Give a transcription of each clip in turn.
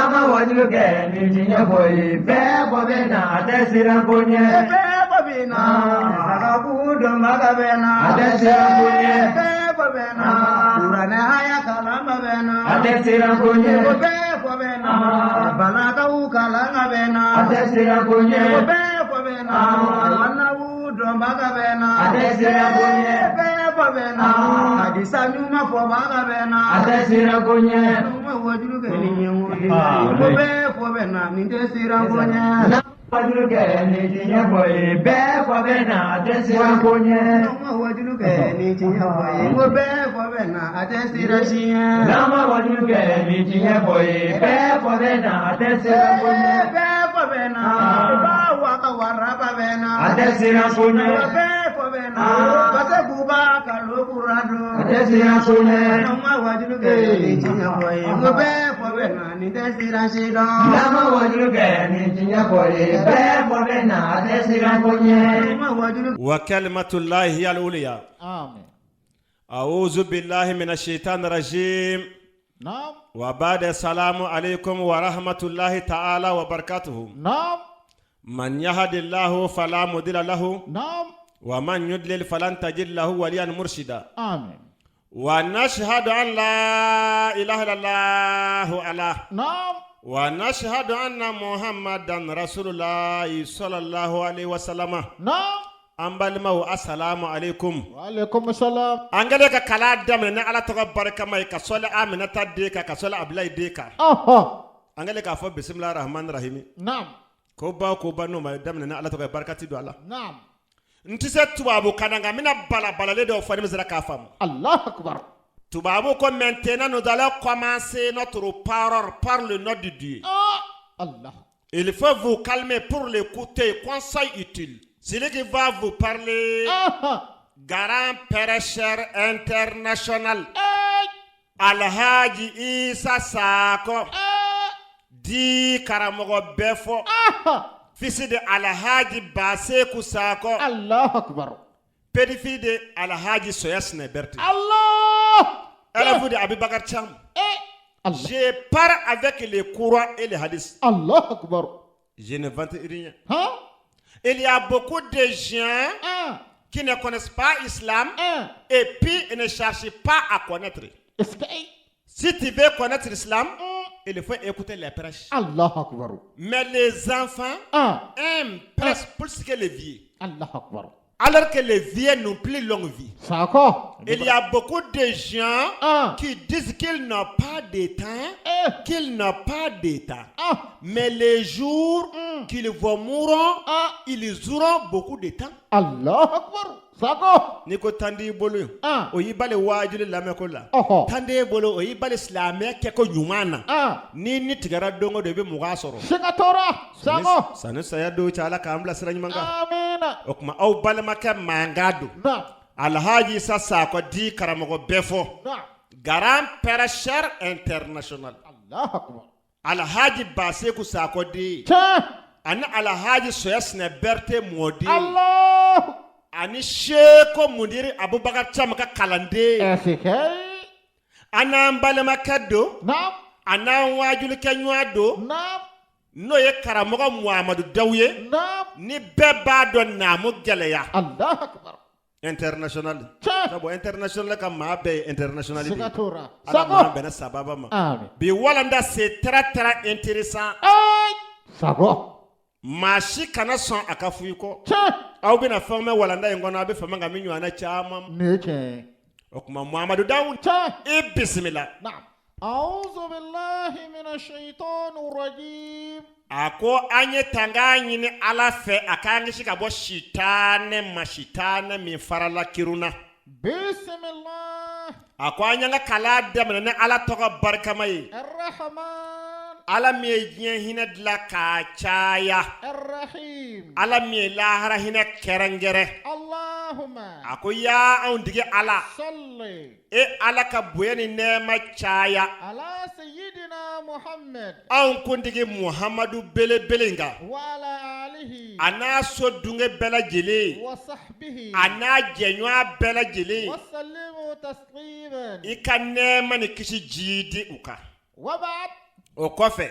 Lama wajulu ke ni jinya boy be bobena adesira bunye be bobena sagabu do magabena adesira bunye be bobena urana haya kalama bena adesira bunye be bobena balaga u kalanga bena adesira bunye be bobena wana u do magabena adesira bunye be bobena adisa nyuma fo magabena adesira bunye lama wajulu ke ni bobe bobena ni desira bunye wajulu ke ni jinya boy be bobena adesira bunye lama wajulu ke ni jinya boy bobe bobena adesira shinya lama wajulu ke ni jinya boy be bobena adesira bunye be bobena ba waka waraba bena adesira bunye be bobena base buba kalokurado adesira bunye lama wajulu ke ni jinya boy bobe bobena ni desira shido lama wajulu ke ni jinya boy be bobena adesira bunye lama wajulu wa kalimatullahi hiya al-ulya. آمين. أعوذ بالله من الشيطان الرجيم. نعم. وبعد السلام عليكم ورحمة الله تعالى وبركاته. نعم. من يهد الله فلا مضل له نعم. ومن يضلل فلن تجد له وليا مرشدا. آمين. ونشهد أن لا إله إلا الله الله. نعم. ونشهد أن محمدا رسول الله صلى الله عليه وسلم. نعم. أمبالمو السلام عليكم. وعليكم السلام. أنجلك كلا دمنا على تقبل كما يكسل آمنة ديكا كسل أبلاي ديكا. أنجلك أفو بسم الله الرحمن الرحيم. نعم. كوبا نوما دمنا على تقبل كاتي دولا. نعم. نتيجة تبابو كنا منا بلا لدو فارم زرا كافم. الله أكبر. Tubabo comme maintenant nous allons commencer notre parole par le nom de Dieu. Allah. Il faut vous calmer pour l'écouter, conseil utile. Celui qui va vous parler, grand prêcheur international, Alhaji Issa Sako, dit Karamogo Befo, fils de Alhaji Basekou Sako, Allah Akbar. petit-fils de Alhaji Soyasne Berti. Allah. Elle vous dit Abibakar Cham. Je pars avec les courants et les hadiths. Allah Akbar. Je ne vante rien. Hein? Il y a beaucoup de gens qui ne connaissent pas l'islam et puis ils ne cherchent pas à connaître. Si tu veux connaître l'islam, il faut écouter les prêches. Allah Akbar. Mais les enfants aiment presque plus que les vieux. Allah Akbar. Alors que les vieux n'ont plus longue vie. Il y a beaucoup de gens qui disent qu'ils n'ont pas de temps, qu'ils n'ont pas de temps. Mais les jours qu'ils vont mourir, ils auront beaucoup de temps. Allah Akbar. Sako. Niko tandi bolo. Oyibale wajule lamekola. Tande bolo oyibale slame keko nyumana. Ni tigara dongo debe mugasoro. Singatora. Sako. Sanu saya do chala kamla sirany manga. Amina. Okuma au bale maka mangado. Alhaji Issa Sako di Karamogo Befo. Grand prêcheur international. Allah Akbar. Alhaji Basekou Sako di. Ana Alhaji Soyasne Berti Modi. Allah. Ani Sheko Mundiri Abubakar Cham ka kalande. Ana mbalema kado. Naam. Ana wajulu kenyado. Naam. No ye Karamogo Muhammadu Dawye. Naam. Ni beba do namu geleya. Allah Akbar. International. Sabo international ka mabe international. Singatora. Sabo bena sababa ma. Amen. Bi walanda c'est très intéressant. Sabo. Mashi kana son akafuyiko. Au bina forme walanda yengona abe fama ngaminyu ana chama. Neke. Okuma Muhammadu Dawud. Bismillah. Naam. A'udhu billahi minash shaitanir rajim. Ako anye tanganyi ni ala fe akangishi kabo shitane mashitane mifarala kiruna. Bismillah. Ako anyanga kala demene ala toka barkamai. Ar-Rahman. Ala miye hina dla kachaya. Ar-Rahim. Ala miye lahara hina kerengere. Allahumma. Ako ya aundige ala. Salli. Ala ka buyeni nema chaya. Ala Sayyidina Muhammad. Aun kundigi Muhammadu bele belenga. Wa ala alihi. Ana so dunge bela jele. Wa sahbihi. Ana jenywa bela jele. Wa sallimu tasliman. Ika nema ni kishi jidi uka. Wa ba'd. O kofe.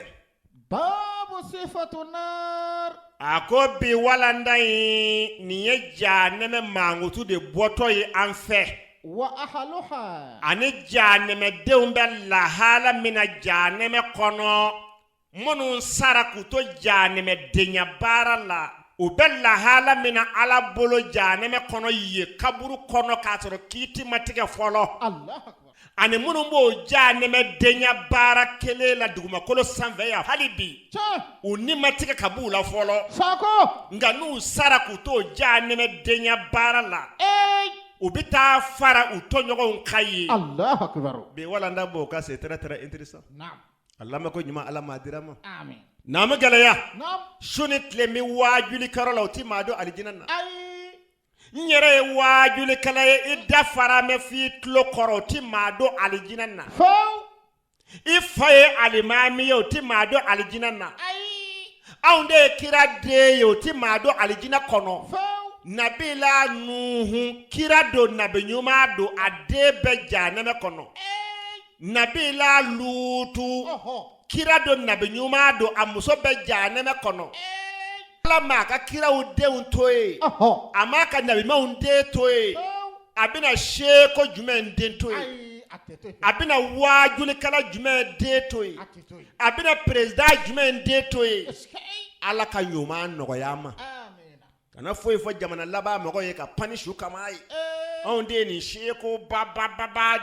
باب صفة النار ako bi walanda yi ni ye janeme mangutu de boto yi anfe وأهلها ani janeme deun be lahala mina janeme kono munu sarakuto janeme denya barala u be lahala mina ala bolo janeme kono ye kaburu kono katoro kiti matige folo الله أكبر ani munu bo janeme denya bara kele la duguma kolo sanfɛ ya halibi u ni matige kabula folo ساكو nga n'u sara k'u to janeme denya bara la أي u bi taa fara u tɔɲɔgɔnw ka ye الله أكبر bi walanda b'o ka c'est très très intéressant نعم Allah ma ko ɲuman ala ma dira ma آمين n'a ma gɛlɛya نعم su ni tile min waajuli kɛrɔ la o ti maa dɔn alijinɛ na أي n yɛrɛ ye waajuli kɛla ye i da fara mɛ f'i tulo kɔrɔ o ti maa dɔn alijinɛ na فو i fa ye alimami ye o ti maa dɔn alijinɛ na أي anw de ye kira den ye o ti maa dɔn alijinɛ kɔnɔ فو Nabila Nuhu kira do nabi ɲuman do a den bɛɛ janɛmɛ kɔnɔ Nabila Lutu kira do nabi ɲuman do a muso bɛɛ janɛmɛ kɔnɔ Ala m'a ka kiraw denw to ye a m'a ka nabimaw den to ye a bɛna seko jumɛn den to ye أي أتتوي a bɛna waajulikɛla jumɛn den to ye أتتوي a bɛna président jumɛn den to ye اسكي Ala ka ɲuman nɔgɔya ma آمين kana foyi fɔ jamana laban mɔgɔ ye ka pani su kama ye anw de ye nin seko ba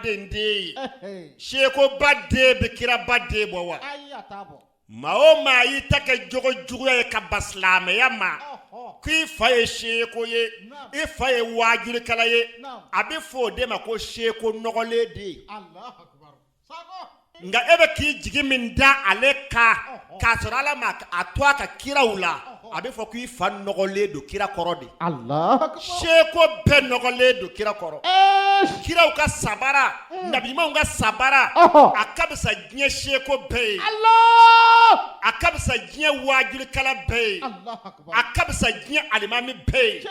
den den ye أي seko ba den bɛ kira ba den bɔ wa أي أتابو maa o maa y'i ta kɛ jogo juguya ye ka ba silamɛya ma أوه k'i fa ye seko ye i fa ye waajulikɛla ye نعم a bɛ fɔ o de ma ko seko nɔgɔlen de ye الله أكبر ساكو nka e bɛ k'i jigi min da ale kan k'a sɔrɔ ala ma a to a ka kiraw la a bɛ fɔ k'i fa nɔgɔlen don kira kɔrɔ de الله أكبر seko bɛɛ nɔgɔlen don kira kɔrɔ إيش kiraw ka sabara nabiɲumanw ka sabara أوه a ka bisa diɲɛ seko bɛɛ ye الله a ka bisa diɲɛ waajulikɛla bɛɛ ye الله أكبر a ka bisa diɲɛ alimami bɛɛ ye شيء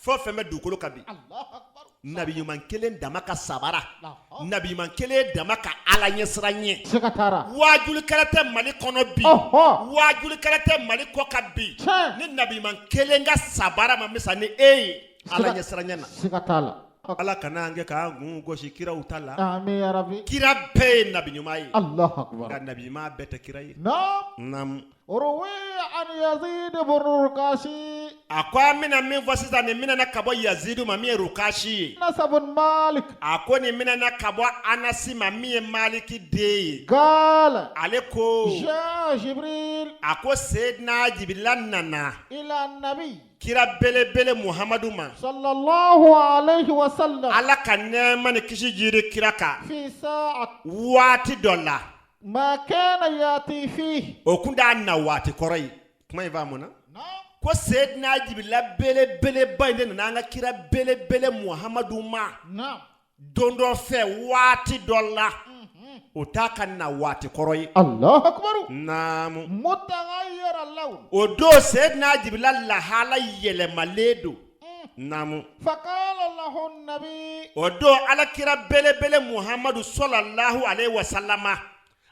fɛn o fɛn bɛ dugukolo kan bi الله أكبر nabiɲuman kelen dama ka sabara الله nabiɲuman kelen dama ka ala ɲɛsira ɲɛ سكتارا waajulikɛla tɛ mali kɔnɔ bi أوه waajulikɛla tɛ mali kɔ kan bi شيء ni nabiɲuman kelen ka sabara ma misa ni e ye ala ɲɛsira ɲɛ na سكتالا ala kana an kɛ k'an kun gosi kiraw ta la آمين يا ربي kira bɛɛ ye nabiɲuman ye الله nka أكبر nabiɲuman bɛɛ tɛ kira ye نعم Naam. روي عن يزيد بن رقاشي A ko an bɛna min fɔ sisan nin minɛna ka bɔ yazidu ma min ye rukasi ye أنس بن مالك a ko nin minɛna ka bɔ anasi ma min ye maliki den ye قال ale ko جاء جبريل a ko seyidina jibirila nana إلى النبي kira belebele muhamadu ma صلى الله عليه وسلم ala ka nɛɛma ni kisi jiri kira kan في ساعة waati dɔ la ما كان يأتي فيه o kun t'a na waati kɔrɔ ye kuma in f'a mun na نعم ko seyidina jibirila belebeleba in de nana an ka kira belebele muhamadu ma نعم don dɔ fɛ waati dɔ la o t'a ka na waati kɔrɔ ye الله أكبر naamu متغير اللون o don seyidina jibirila lahala yɛlɛmalen don naamu فقال له النبي o don alakira belebele muhamadu sɔlɔlahu alayhi wa salama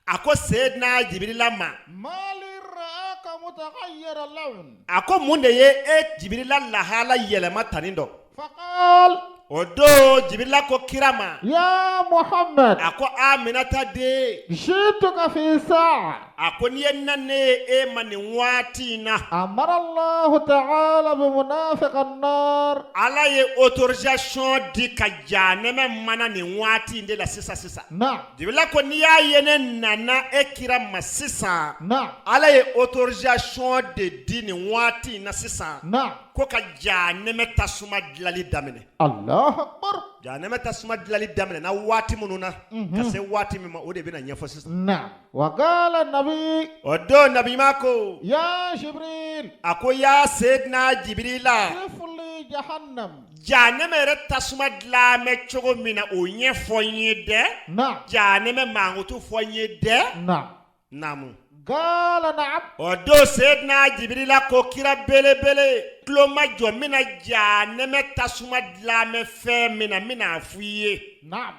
a ko seyidina jibirila ma ما لي رآك متغير اللون a ko mun de ye e jibirila lahala yɛlɛma tani dɔ فقال o don jibirila ko kira ma يا محمد a ko aminata den جئتك في ساعة a ko n'i ye na ne ye e ma nin waati in na أمر الله تعالى بمنافق النار ala ye autorisation di ka janɛmɛ mana nin waati in de la sisan نعم jibirila ko n'i y'a ye ne nana e kira ma sisan نعم ala ye autorisation de di nin waati in na sisan نعم ko ka janɛmɛ tasuma dilali daminɛ الله أكبر janɛmɛ tasuma dilali daminɛ na waati minnu na ka se waati min ma o de bɛna ɲɛfɔ sisan نعم وقال النبي o don nabima ko يا جبريل a ko ya seyidina jibirila صف لي جهنم janɛmɛ yɛrɛ tasuma dilamɛ cogo min na o ɲɛfɔ n ye dɛ نعم janɛmɛ mankutu fɔ n ye dɛ نعم naamu قال نعم o don seyidina jibirila ko kira belebele tulo ma jɔ n bɛna janɛmɛ tasuma dilamɛ fɛn min na n bɛna fɔ i ye نعم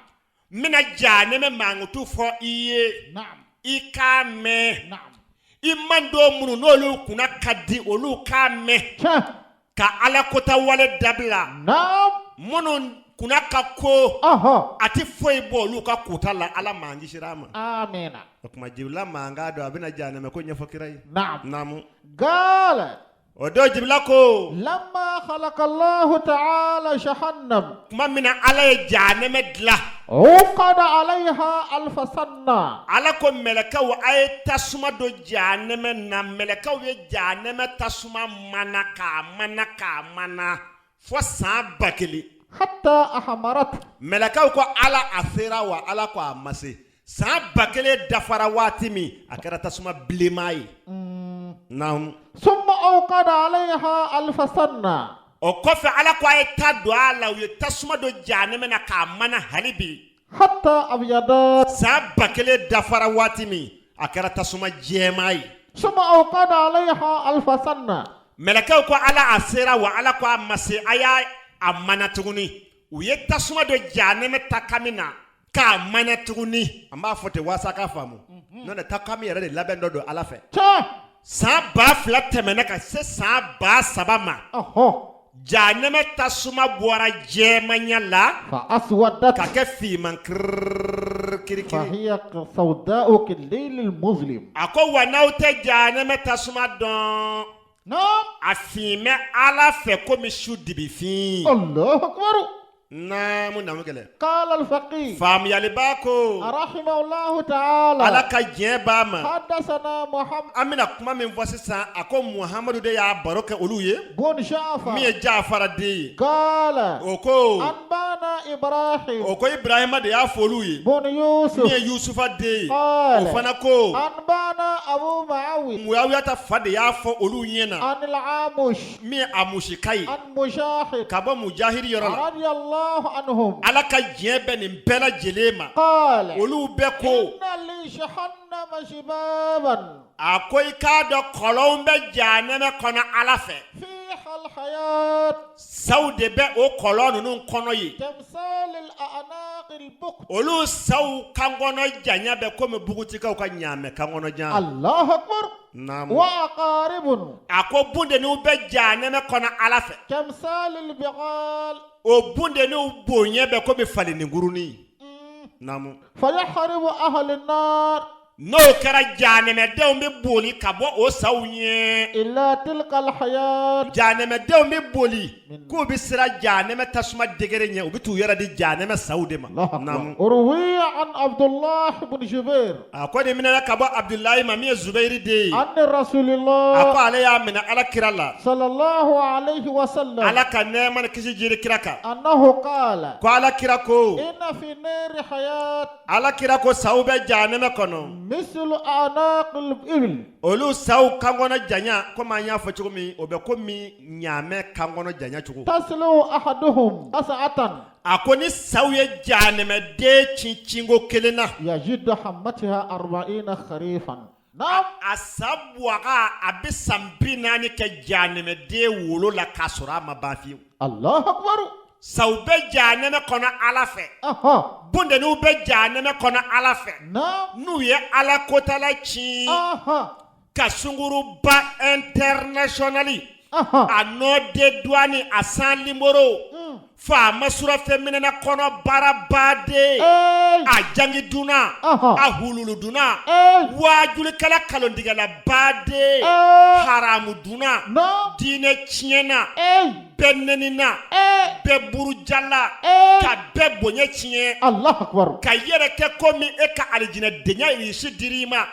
n bɛna janɛmɛ mankutu fɔ i ye نعم i k'a mɛn نعم imando munu n'olu kuna kadi olu ka mɛ ka ala kota wale dabila munu kuna ka ko ati foyi bɔ olu ka kota la ala mangi shirama amina o kuma jibla manga do abina janame ko ɲɛfɔ kira ye namu qala o do jibla ko lamma khalaqa Allah ta'ala jahannam kuma mina ala ye janame dila uqada alayha alf sanna ala ko melekaw ay tasuma do janame na melekaw ye janame tasuma mana fo san bakeli hatta ahmarat melekaw ko ala asira wa ala ko amase san bakele dafara waati min a kɛra tasuma bilema ye naam summa uqada alayha alf sanna o kɔfɛ ala ko ay ta do ala u ye tasuma do janame na ka mana halibi hatta abyadat san bakele dafara waati min a kɛra tasuma jɛma ye summa uqada alayha alf sanna melekaw ko ala asira wa ala ko amase aya a mana tuguni u ye tasuma do janame ta kamina ka mana tuguni an b'a fɔ ten waasa ka faamu n'o tɛ ta kami yɛrɛ de labɛn dɔ don ala fɛ san 2000 tɛmɛna ka se san 3000 ma janame tasuma bɔra jɛmanya la fa aswadat ka kɛ fiman kirikiri fa hiya sawda'u kal-layl al-muzlim a ko wa n'aw tɛ janame tasuma dɔn a fiimɛ ala fɛ komi su dibifin Allahu akbar naamu gɛlɛ qala al-faqih faamuyali b'a ko rahimahullahu ta'ala ala ka diɲɛ b'a ma haddathana Muhammad an bɛna kuma min fɔ sisan a ko Muhamadu de y'a baro kɛ olu ye bun Ja'far min ye Jafara den ye qala o ko anbana Ibrahim o ko Ibrahima de y'a fɔ olu ye bun Yusuf min ye Yusufa den ye qala o fana ko anbana Abu Muawiyah Muawiyata fa de y'a fɔ olu ɲɛna an al-Amush min ye Amushika ye an Mujahid ka bɔ Mujahidi yɔrɔ la radiyallahu anhum ala ka diɲɛ bɛ nin bɛɛ lajɛlen ma qala olu bɛɛ ko inna li jahannama shibaban a ko i k'a dɔn kɔlɔnw bɛ janɛmɛ kɔnɔ ala fɛ fiha al-hayat saw de bɛ o kɔlɔn ninnu kɔnɔ ye tamsal al-a'naq al-bukt olu saw kankɔnɔ janya bɛ komi bugutikaw ka ɲaamɛ kankɔnɔ jan Allahu akbar naamu wa aqaribun a ko bundeniw bɛ janɛmɛ kɔnɔ ala fɛ tamsal al-bighal o bundeniw bonya bɛ komi falenninkurunin naamu fayahribu ahli an-nar n'o kɛra janɛmɛdenw bɛ boli ka bɔ o saw ɲɛ illa tilka al-hayat janɛmɛdenw bɛ boli k'u bɛ sira janɛmɛ tasuma degere ɲɛ u bɛ t'u yɛrɛ di janɛmɛ saw de ma naamu urwiya an Abdullah ibn Jubair a ko de minɛna ka bɔ Abdulayi ma min ye Zubairi den ye an Rasulillah a ko ale y'a minɛ ala kira la sallallahu alayhi wa sallam ala ka nɛɛma ni kisi jiri kira kan annahu qala ko ala kira ko inna fi nari hayat ala kira ko saw bɛ janɛmɛ kɔnɔ mislu a'naq al-ibil olu saw kankɔnɔ janya komi an y'a fɔ cogo min o bɛ komi ɲaamɛ kankɔnɔ janya cogo taslu ahaduhum as'atan a ko ni saw ye janɛmɛden cincinko kelen na yajidu hammatiha 40 kharifan naam a sa buwaga a bɛ san 40 kɛ janɛmɛden wolo la k'a sɔrɔ a ma ban fiyewu Allahu akbar saw bɛ janɛmɛ kɔnɔ ala fɛ bundeniw bɛ janɛmɛ kɔnɔ ala fɛ n'u ye ala kotala ci ka sunguruba internationali a nɔ de douane a san limoro faama surafɛ minɛna kɔnɔ baara baden a jangi duna a hululu duna waajulikɛla kalontigɛla baden haramu duna diinɛ tiɲɛna bɛɛ nɛnina bɛɛ burujala ka bɛɛ bonya tiɲɛ Allahu akbar ka yɛrɛ kɛ komi e ka alijinɛ denya irisi dir'i ma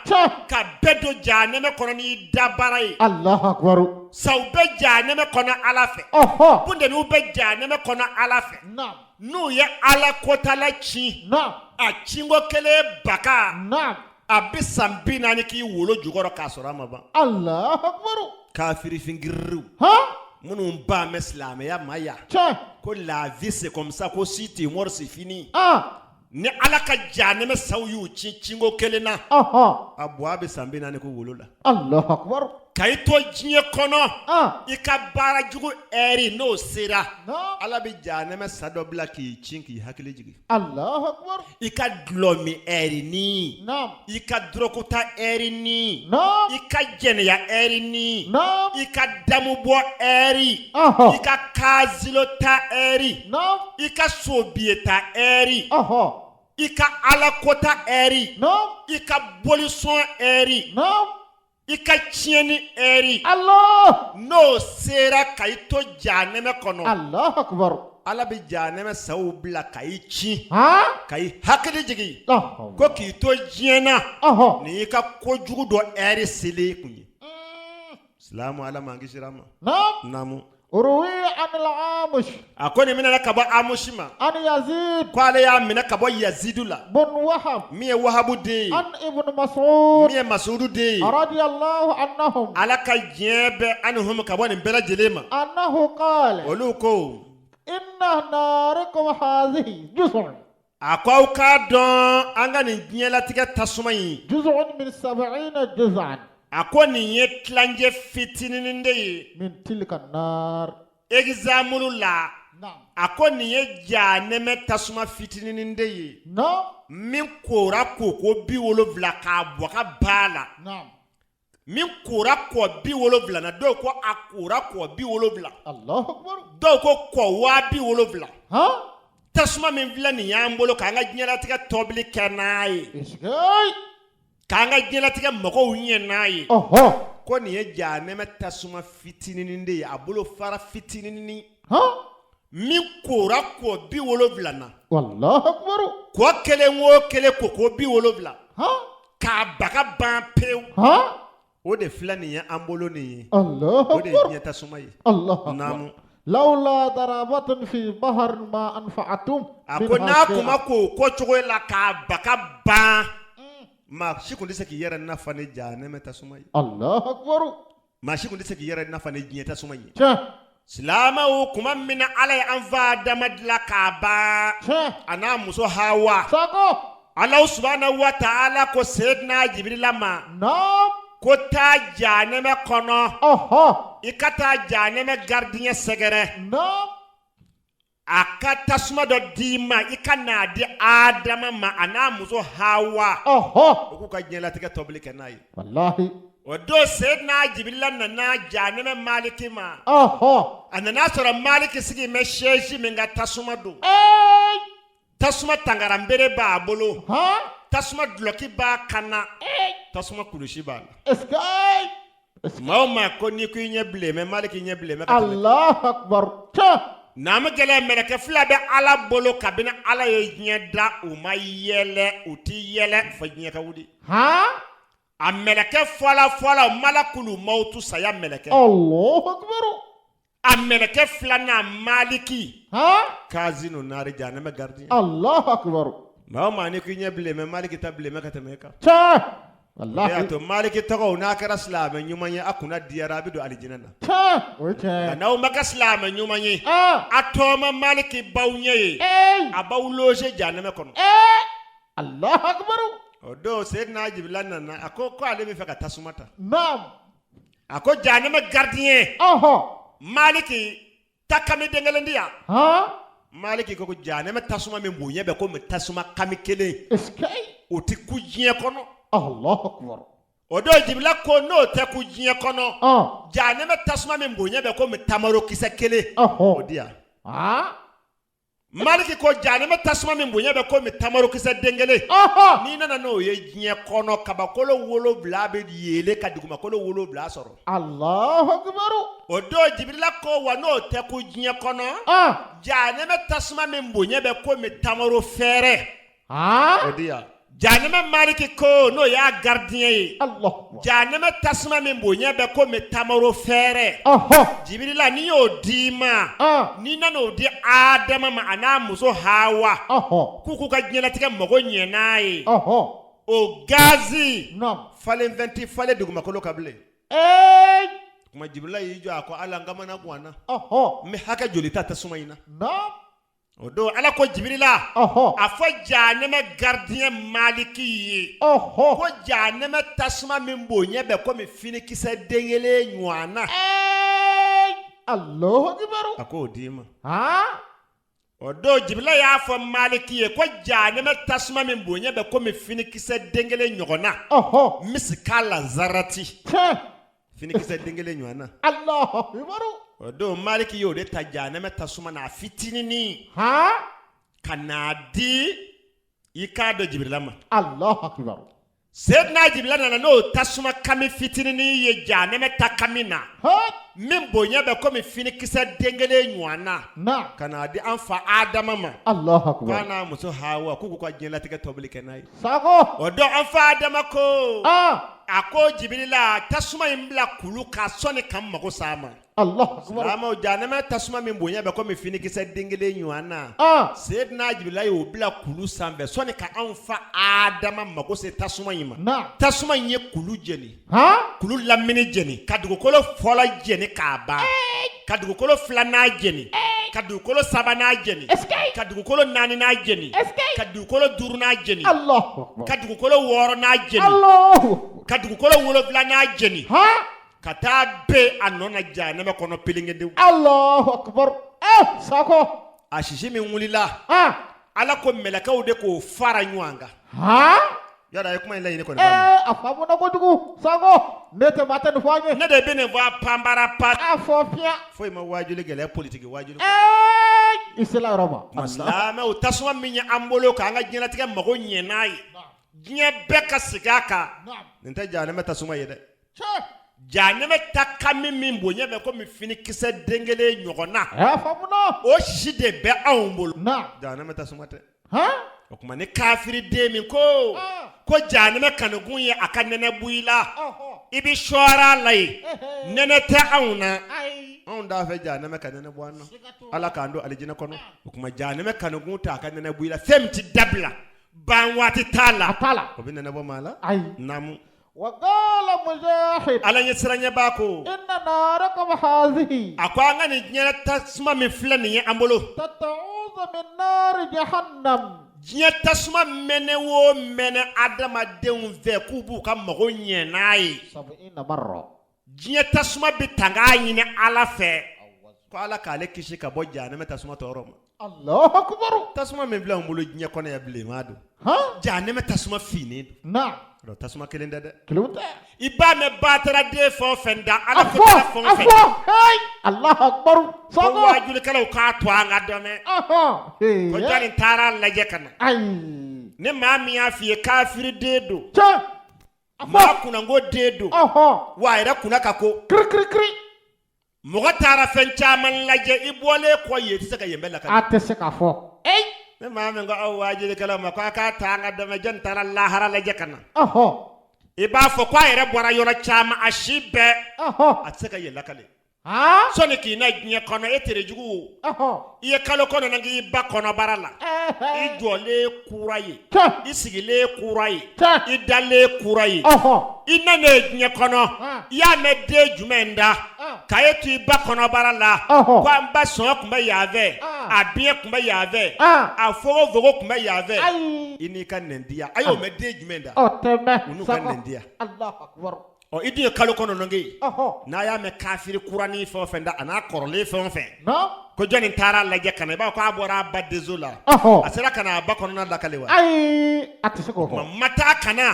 ka bɛɛ don janɛmɛ kɔnɔ n'i dabara ye Allahu akbar saw bɛ janɛmɛ kɔnɔ ala fɛ bundeniw bɛ janɛmɛ kɔnɔ ala fɛ n'u ye ala kotala ci a cinko kelen baka a bɛ san 40 k'i wolo jukɔrɔ k'a sɔrɔ a ma ban Allahu akbar kafiri fingiriw minnu ba mɛ silamɛya ma ya ko la vie c'est comme ça ko si t'es mort c'est fini ni ala ka janɛmɛ saw y'u ci cinko kelen na a bɔ a bɛ san 40 ko wolo la Allahu akbar Kaito jinye kono. Ika bara jugu eri no sera. Ala bi janeme sadobla ki chinki hakili jigi. Allahu Akbar. Ika glomi eri ni. Naam. Ika drokota eri ni. Naam. Ika jenya eri ni. Naam. Ika damubo eri. Ika kazilota eri. Naam. Ika sobieta eri. Ika alakota eri. Naam. Ika bolison eri. Naam. Ika chieni eri. Allah. No sera kaito janeme kono. Allahu Akbar. Ala bi janeme saubla kai chi. Kai hakili jigi. Ko kito jena. Ni ika kojugu do eri sili kunyi. Salamu ala mangi shirama. Namu. Uruwi an al-Amush. Akoni mina kaba Amushima. An Yazid. Kwale ya mina kaba Yazidula. Bun Wahab. Miye Wahabu de. An Ibn Mas'ud. Miye Mas'udu de. Radiyallahu annahum. Alaka jebe anuhum kaba ni mbela jelema. Annahu qala. Oluko. Inna narakum hadhihi juz'un. Akwa ukadon anga ni nyela tika tasumai. Juz'un min 70 juz'an. Akoni ye klanje fitinininde min tilka nar. Examulu la. Naam. Akoni ye janeme tasuma fitinininde. Naam. Min kora koko bi wolovla ka boka bala. Naam. Min kora ko bi wolovla na do ko akora ko bi wolovla. Allahu Akbar. Do ko wa bi wolovla. Tasuma min vla ni yambolo ka nga nyela tika tobli kenai. Isgay. Kanga jela tika mako unye nayi. Ko ni ye janeme tasuma fitinininde ya abolo fara fitininini. Mi kora ko bi wolovla na. Wallahu Akbar. Ko kele ngo kele ko bi wolovla. Ka baka ban pew. O de flani ya ambolo ni. Allahu Akbar. O de nya tasuma yi. Allahu Akbar. Namu. Laula darabatun fi bahar ma anfa'atum. Ako na kuma ko chogo la ka baka ban. Ma shikundi se ki yera na fane janeme tasuma yi. Allahu Akbar. Ma shikundi se ki yera na fane jinya tasuma yi. Silama o kuma mina ala anva damadla kaba. Ana muso Hawa. Sako. Allah subhanahu wa ta'ala ko sayyidina Jibril ma. Naam. Ko ta janeme kono. Ikata janeme gardien segere. Naam. Aka tasuma do dima ikana di Adama ma ana muso Hawa. Oku ka nyela tika tobli kenai. Wallahi. Odo sayyidina Jibril na janeme maliki ma. Anana sura maliki sigi me sheji menga tasuma do. Tasuma tangarambere ba bolo. Tasuma bloki ba kana. Tasuma kulushi ba. Eskay. Mauma ko ni ku nye bleme maliki nye bleme. Allahu Akbar. Nama gele meleke fula be ala bolo kabina ala ye nyeda uma yele uti yele fa nyeka wudi. A meleke fola malakulu mautu saya meleke. Allahu Akbar. A meleke fula na maliki. Kazino nari janeme gardi. Allahu Akbar. Mauma ni ku nye bleme maliki ta bleme katemeka. Wallahi. Ya to maliki tago na kara slame nyumanye akuna diarabi do alijinana. Na o maka slame nyumanye. Atoma maliki bawnye. Abawloje janeme kono. Allahu Akbar. Odo sayyidina Jibril na akoko ale mi feka tasumata. Naam. Ako janeme gardien. Maliki takami dengelendia. Maliki ko janeme tasuma me mbunye be ko tasuma kamikele. Eskay. Oti kujie kono. Allahu Akbar. Odo Jibril ko no te kujie kono. Janeme tasuma me mbunye be ko tamaro kisekele. Odia. Maliki ko janeme tasuma me mbunye be ko tamaro kise dengele. Ni nana no ye jie kono kabakolo wolo bla be yele kadiguma kolo wolo bla soro. Allahu Akbar. Odo Jibril ko wa no te kujie kono. Janeme tasuma me mbunye be ko tamaro fere. Odia. Janeme maliki ko no ya gardien yi. Allah. Janeme tasuma me mbonye be ko tamaro fere. Jibril ni yo dima. Ni na no di Adama ma ana muso Hawa. Kuku ka nyela tika mogo nyenayi. O gazi. Naam. Fale 20 fale duguma kolo kable. Kuma Jibril yi jo ako ala ngama na gwana. Me haka jolita tasuma ina. Naam. odo ala ko jibrila afa janeme gardien maliki ko janeme tasma min bonye be ko mi fini kisa dengele nywana Allahu akbar ako dima odo jibrila ya fa maliki ko janeme tasma min bonye be ko mi fini kisa dengele nyona miskala zarati fini kisa dengele nywana Allahu akbar odo maliki yo de tajaneme tasuma na fitinini kanadi ikado jibrilama Allahu akbar Sayyidina Jibril na no tasuma kami fitinini ye janeme takamina min bonya be ko mi fini kisa dengele nywana kanadi anfa adama ma Allahu akbar kana muso hawa kuku kwa jela tika tobli kenai sago odo anfa adama ko ako Jibrila tasuma imbla kulu ka soni kam mako sama Allahu akbar ama janeme tasuma min bonya be ko mi fini kisa dengele nywana Sayyidina Jibril yo bla kulu sambe soni ka anfa adama mako se tasuma yima tasuma nye kulu jeni kulu lamini jeni kadugukolo fola jeni kaba kadugukolo flana jeni kadugukolo sabana jeni kadugukolo nani na jeni kadugukolo duru na jeni kadugukolo woro na jeni kadugukolo wolo flana jeni kata be anona janeme kono pilingende Allahu akbar sako ashishi mi ngulila ala ko melakaw de ko fara nyanga yara yakuma ila yine ko afamu na godugu sako nete mata nfanye ne de bene va pambara pat afofia foi ma wajuli gele politique wajuli isla roma maslama utaswa minya ambolo ka nga jina tika mago nyenai nya beka sigaka nta jana meta suma yede janeme takami min bonye be ko mi fini kisa dengele nyogona afamu no o shide be awmbolo janeme tasuma te okuma ne kafiri de min ko janeme kanugun ye akanene buila ibi shora lay nene te awna on da fe janeme kanene bwanno ala kando alijina kono okuma janeme kanugun ta akanene buila femti dabla banwati tala ko binene bo mala namu وقال مجاهد على يسرني باكو إن ناركم هذه أقوى أنني جنة تسمى من فلاني أمبلو تتعوذ من نار جهنم جنة تسمى من آدم دون ذكوبو كم غني ناي 70 مرة جنة تسمى بتعاني على فه قال كالك كشي كبوجا نما تسمى تورم الله أكبر تسمى من بلا أمبلو جنة كونه يبلي مادو جانم تسمى فيني نعم tasuma kelenda de kilunta iba me batara de fo fenda ala ko fo hey Allah akbar sago wajul kala ka to anga dome ko jani tara la jekana ay ne mami afi kafiri dedo ma kuna ngo dedo wa ira kuna kako kri kri mo tara fen chaman laje ibole ko yeti saka yembela kan atese ka fo ey ne mami ngo awajul kala ma ka tanga dome jan tara la hara la jekana iba fo kwa ere bora yoro chama ashibe atseka yela kale soni ki na gnye kono etere jugu iye kalo kono nangi ba kono barala ijole kurayi isigile kurayi idale kurayi ina ne gnye kono ya me de jumenda kayetu iba kono barala kwa mba so kumba yave abie kumba yave afogo vogo kumba yave ini kan nendia ayo me de jumenda oteme unu kan nendia Allahu akbar o idi kalo kono nongi na ya me kafiri kurani fo fenda ana korole fo fe no ko joni tara la jekana ba ko abora badde zola asira kana ba kono na dakalewa ay atisiko ko mata kana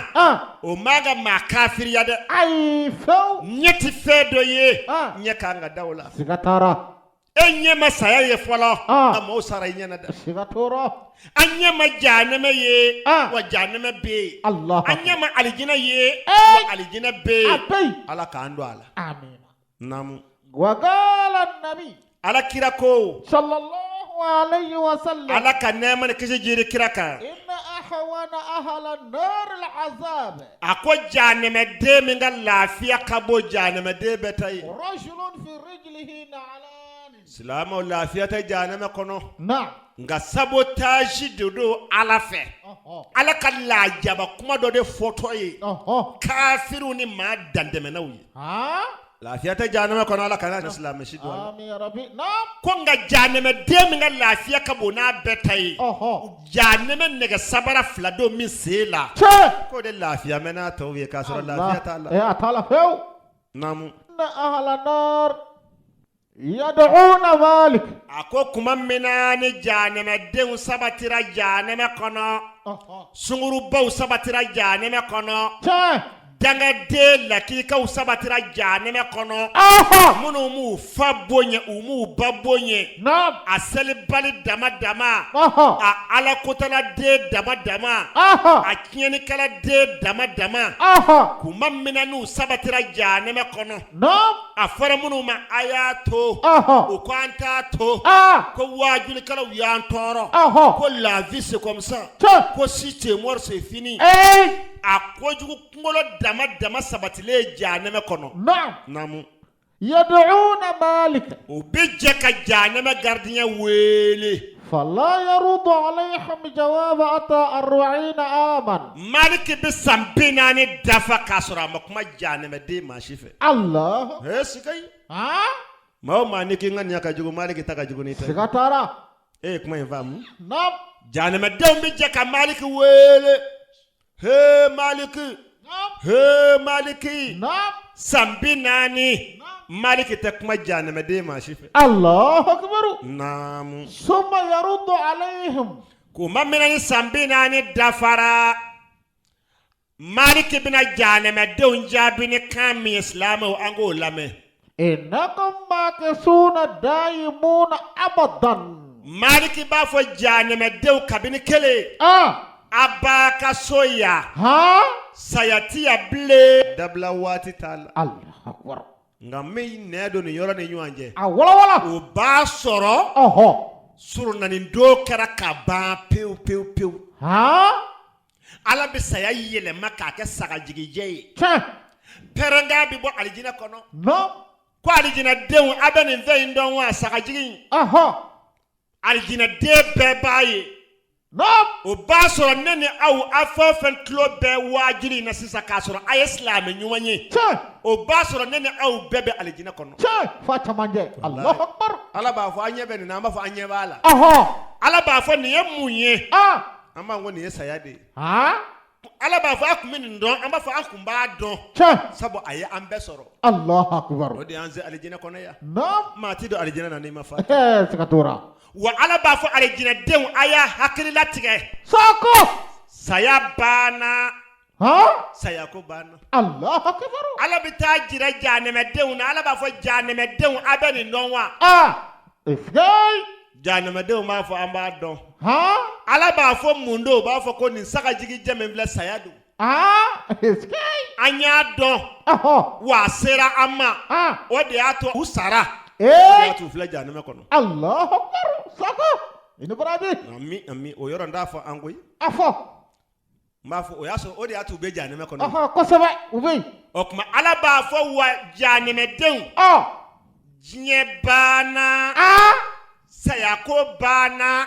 o maga ma kafiri yade ay fo nyeti fedo ye nyeka nga dawla sigatara enye masaya ye fola na mo sara nyana da sigatoro anya majana me ye wa janama be Allah anya ma alijina ye wa alijina be ala ka ando ala amin nam wa qala an-nabi ala kirako sallallahu alayhi wa sallam ala ka nema ne kije jiri kiraka inna ahwana ahla an-nar al-azab ako janama de mi ngal lafiya kabo janama de betay rajulun fi rijlihi na'lan salama lafiya ta janama kono na nga sabotage dodo ala fe ala ka lajaba kuma do de photo yi kafiru ni ma dandeme na wi lafiya ta jahannama kono ala kana islam shi do amin ya rabbi na'am ko nga jahannama de mi nga lafiya ka bona betai jahannama ne ga sabara flado min sela ko de lafiya mena to we ka sura lafiya ta Allah atala few namu na ahla nar yad'una malik ako kuma mena ne jahannama de sabatira jahannama kono sunguru baw sabatira jahannama kono danga de la ki ka sabatira jahannama kono munu mu fa bonye umu babonye asali bali dama dama a ala kotala de dama dama a kieni kala de dama dama kuma mina nu sabatira jahannama kono a fara munu ma ayato o kwanta to ko wajuli kala yan toro ko la vie c'est comme ça ko si tu es mort c'est fini a kojugu kungolo dama dama sabatile jahannama kono namu yad'una malika o bijja ka jahannama gardien wele fala yarudu alayhim jawab ata 40 aman maliki bisambina ni dafa kasura makuma jahannama de mashife Allah sikai mao maniki ngani akajugu maliki takajugu nita sikatara kuma invamu nam jahannama de bijja ka maliki wele he maliki he maliki sambinani maliki takuma jahannama de mashife Allahu akbar naam summa yaruddu alayhim kuma minani sambinani dafara maliki bina jahannama de jabini kami islamu ango lame innakum makisuna daimuna abadan maliki ba fo jahannama de kabini kele abaka soya sayati ya ble dabla wati tal Allah akbar ngami nedo ni yoro ni nyanje wala o ba soro suru nani do kara ka ba pew ala bi saya yele maka ke saka jigije peranga bi bo alijina kono ko alijina deun abani vein don wa saka jigin alijina de be baye o ba soro nene aw afofen klo be wajiri na sisa ka soro ay islam nyuwanye o ba soro nene aw bebe alijina kono fata manje Allahu akbar ala ba fo anye be ni na ma fo anye bala ala ba fo ni yemunye ama ngoni yesayade ala ba fo akumi ndon ama fo akumba don sabo aye ambe soro Allahu akbar o de anze alijina kono ya ma ti do alijina na ni ma fa sikatura wa ala ba fo alijina den aya hakili latige sako saya bana saya ko bana Allahu akbar ala bita jira jahannama den na ala ba fo jahannama den abeni nonwa ifgay jahannama den ma fo amba don ala ba fo mundo ba fo ko ni saka jigi jeme vla sayadu ifgay anya don wa sera amma o de ato usara tu fla jahannama kono Allahu akbar sako ina barabi ami o yoro ndafa angoy mafo o yaso o de atu be jahannama kono ko sebe ubi o kuma ala ba fo wa jahannama den jinye bana saya ko bana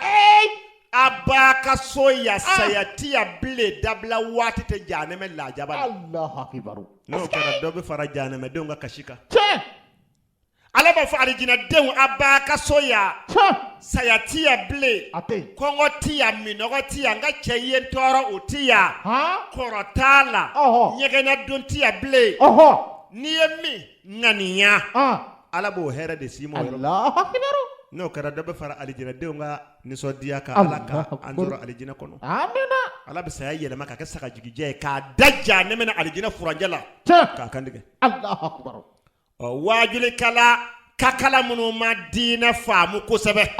abaka soya sayati ya ble dabla wati te jahannama la jabal Allahu akbar no kara dobe fara jahannama den ga kashika ala ba fo arijina den abaka soya sayati ya ble kongo tia minogo tia nga cheyen toro utia korotala nyegena don tia ble niemi ngania ala bo hera de simo Allahu akbar no kara dobe fara alijina de nga ni so dia ka alaka anjoro alijina kono amina ala be saya yele maka ka saka jigije ka dajja ne mena alijina furanjala ka kandige Allahu akbar o wajuli kala kakala munu madina famu kusebe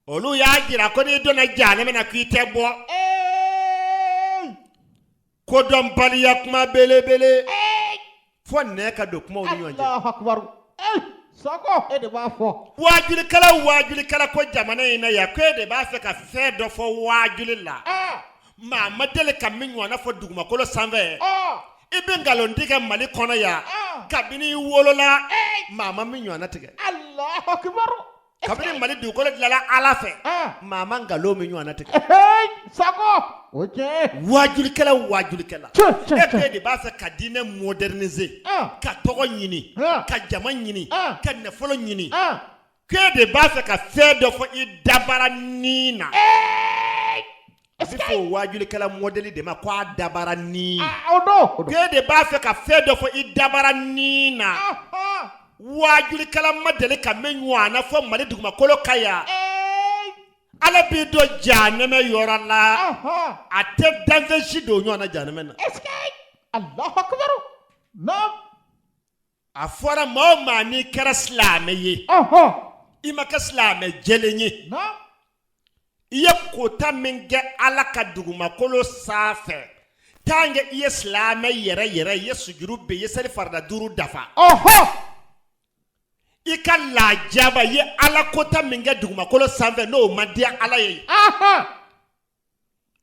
olu ya jira ko ni dona jane mena kwite bo ko dom bali yakma bele fo ne ka do kuma olu yonje Allahu akbar sako ede ba fo wajuli kala ko jamana ina ya ko ede ba fe ka fe do fo wajuli la ma madele ka minwa na fo duguma ko lo sanve ibe ngalondika mali kono ya kabini wolola mama minyo anatige Allahu akbar kabini mali dugukolo dilala ala fɛ maa ma nkalon min ɲɔgɔn na tigɛ Sago o tiɲɛ wajulikɛla e bɛɛ de b'a fɛ ka diinɛ moderniser ka tɔgɔ ɲini ka jama ɲini ka nafolo ɲini k'e de b'a fɛ ka fɛn dɔ fɔ i dabara ni na a bɛ fɔ o wajulikɛla modèle de ma ko a dabara ni k'e de b'a fɛ ka fɛn dɔ fɔ i dabara ni na wajulikɛla ma deli ka min ɲɔgɔn na fɔ Mali dugumakolo ka yan ala b'i dɔ jahanɛmɛ yɔrɔ la a tɛ danfɛn si don ɲɔgɔn na jahanɛmɛ na Allahu akbar naam a fɔra maa o maa n'i kɛra silamɛ ye i ma kɛ silamɛ jɛlen ye i ye kota min kɛ ala ka dugumakolo sanfɛ tant que i ye silamɛ yɛrɛ i ye sujuru bɛ i ye seli farida 5 dafa i ka lajaba ye ala kota min kɛ dugumakolo sanfɛ n'o ma diya ala ye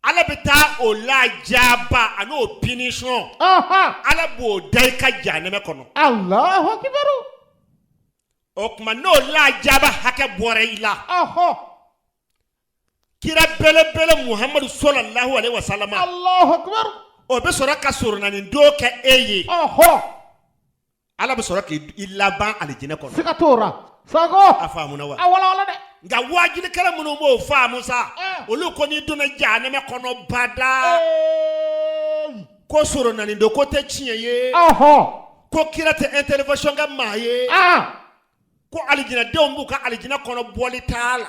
ala bɛ taa o lajaba ani o punition ala b'o da i ka jahanɛmɛ kɔnɔ Allahu akbar o kuma n'o lajaba hakɛ bɔra i la kira belebele Muhammadu sallallahu alaihi wasallam Allahu akbar o bɛ sɔrɔ ka surunani do kɛ e ye ala bɛ sɔrɔ k'i laban alijinɛ kɔnɔ siga tora Sago a faamuna wa awala dɛ nka wajulikɛla minnu b'o faamu sa olu ko n'i donna jahanɛmɛ kɔnɔ bada ko surunani do ko tɛ tiɲɛ ye ko kira tɛ intervention kɛ maa ye ko alijinɛdenw b'u ka alijinɛ kɔnɔ bɔli t'a la